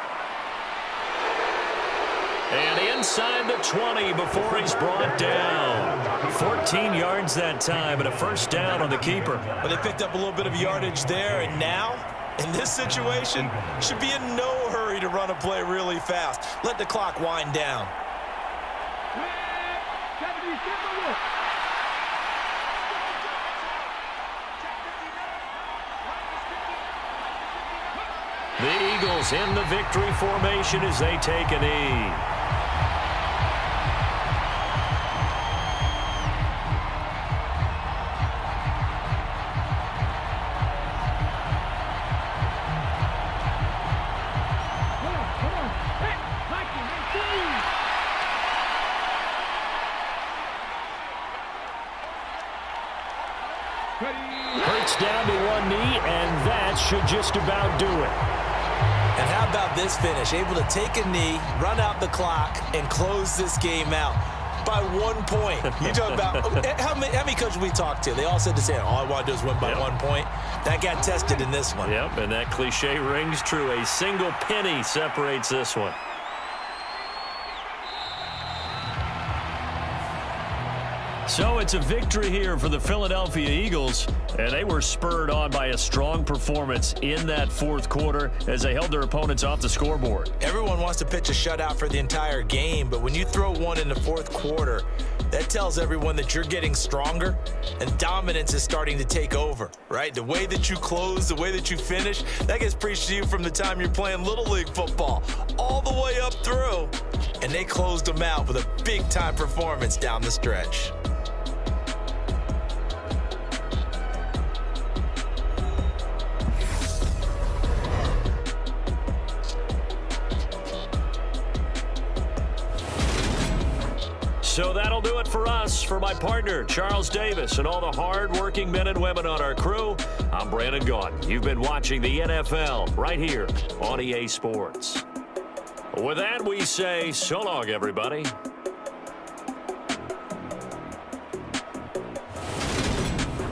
And inside the 20 before he's brought down. 14 yards that time and a first down on the keeper. But they picked up a little bit of yardage there, and now, in this situation, should be in no hurry to run a play really fast. Let the clock wind down. The Eagles in the victory formation as they take a knee. Hurts down to one knee, and that should just about do it. And how about this finish? Able to take a knee, run out the clock, and close this game out by 1 point. You talk about how many coaches we talked to? They all said the same. All I want to do is win by 1 point. That got tested in this one. Yep, and that cliche rings true. A single penny separates this one. So it's a victory here for the Philadelphia Eagles, and they were spurred on by a strong performance in that fourth quarter as they held their opponents off the scoreboard. Everyone wants to pitch a shutout for the entire game, but when you throw one in the fourth quarter, that tells everyone that you're getting stronger and dominance is starting to take over, right? The way that you close, the way that you finish, that gets preached to you from the time you're playing Little League football all the way up through, and they closed them out with a big-time performance down the stretch. So that'll do it for us. For my partner, Charles Davis, and all the hard-working men and women on our crew, I'm Brandon Gaudin. You've been watching the NFL right here on EA Sports. With that, we say so long, everybody.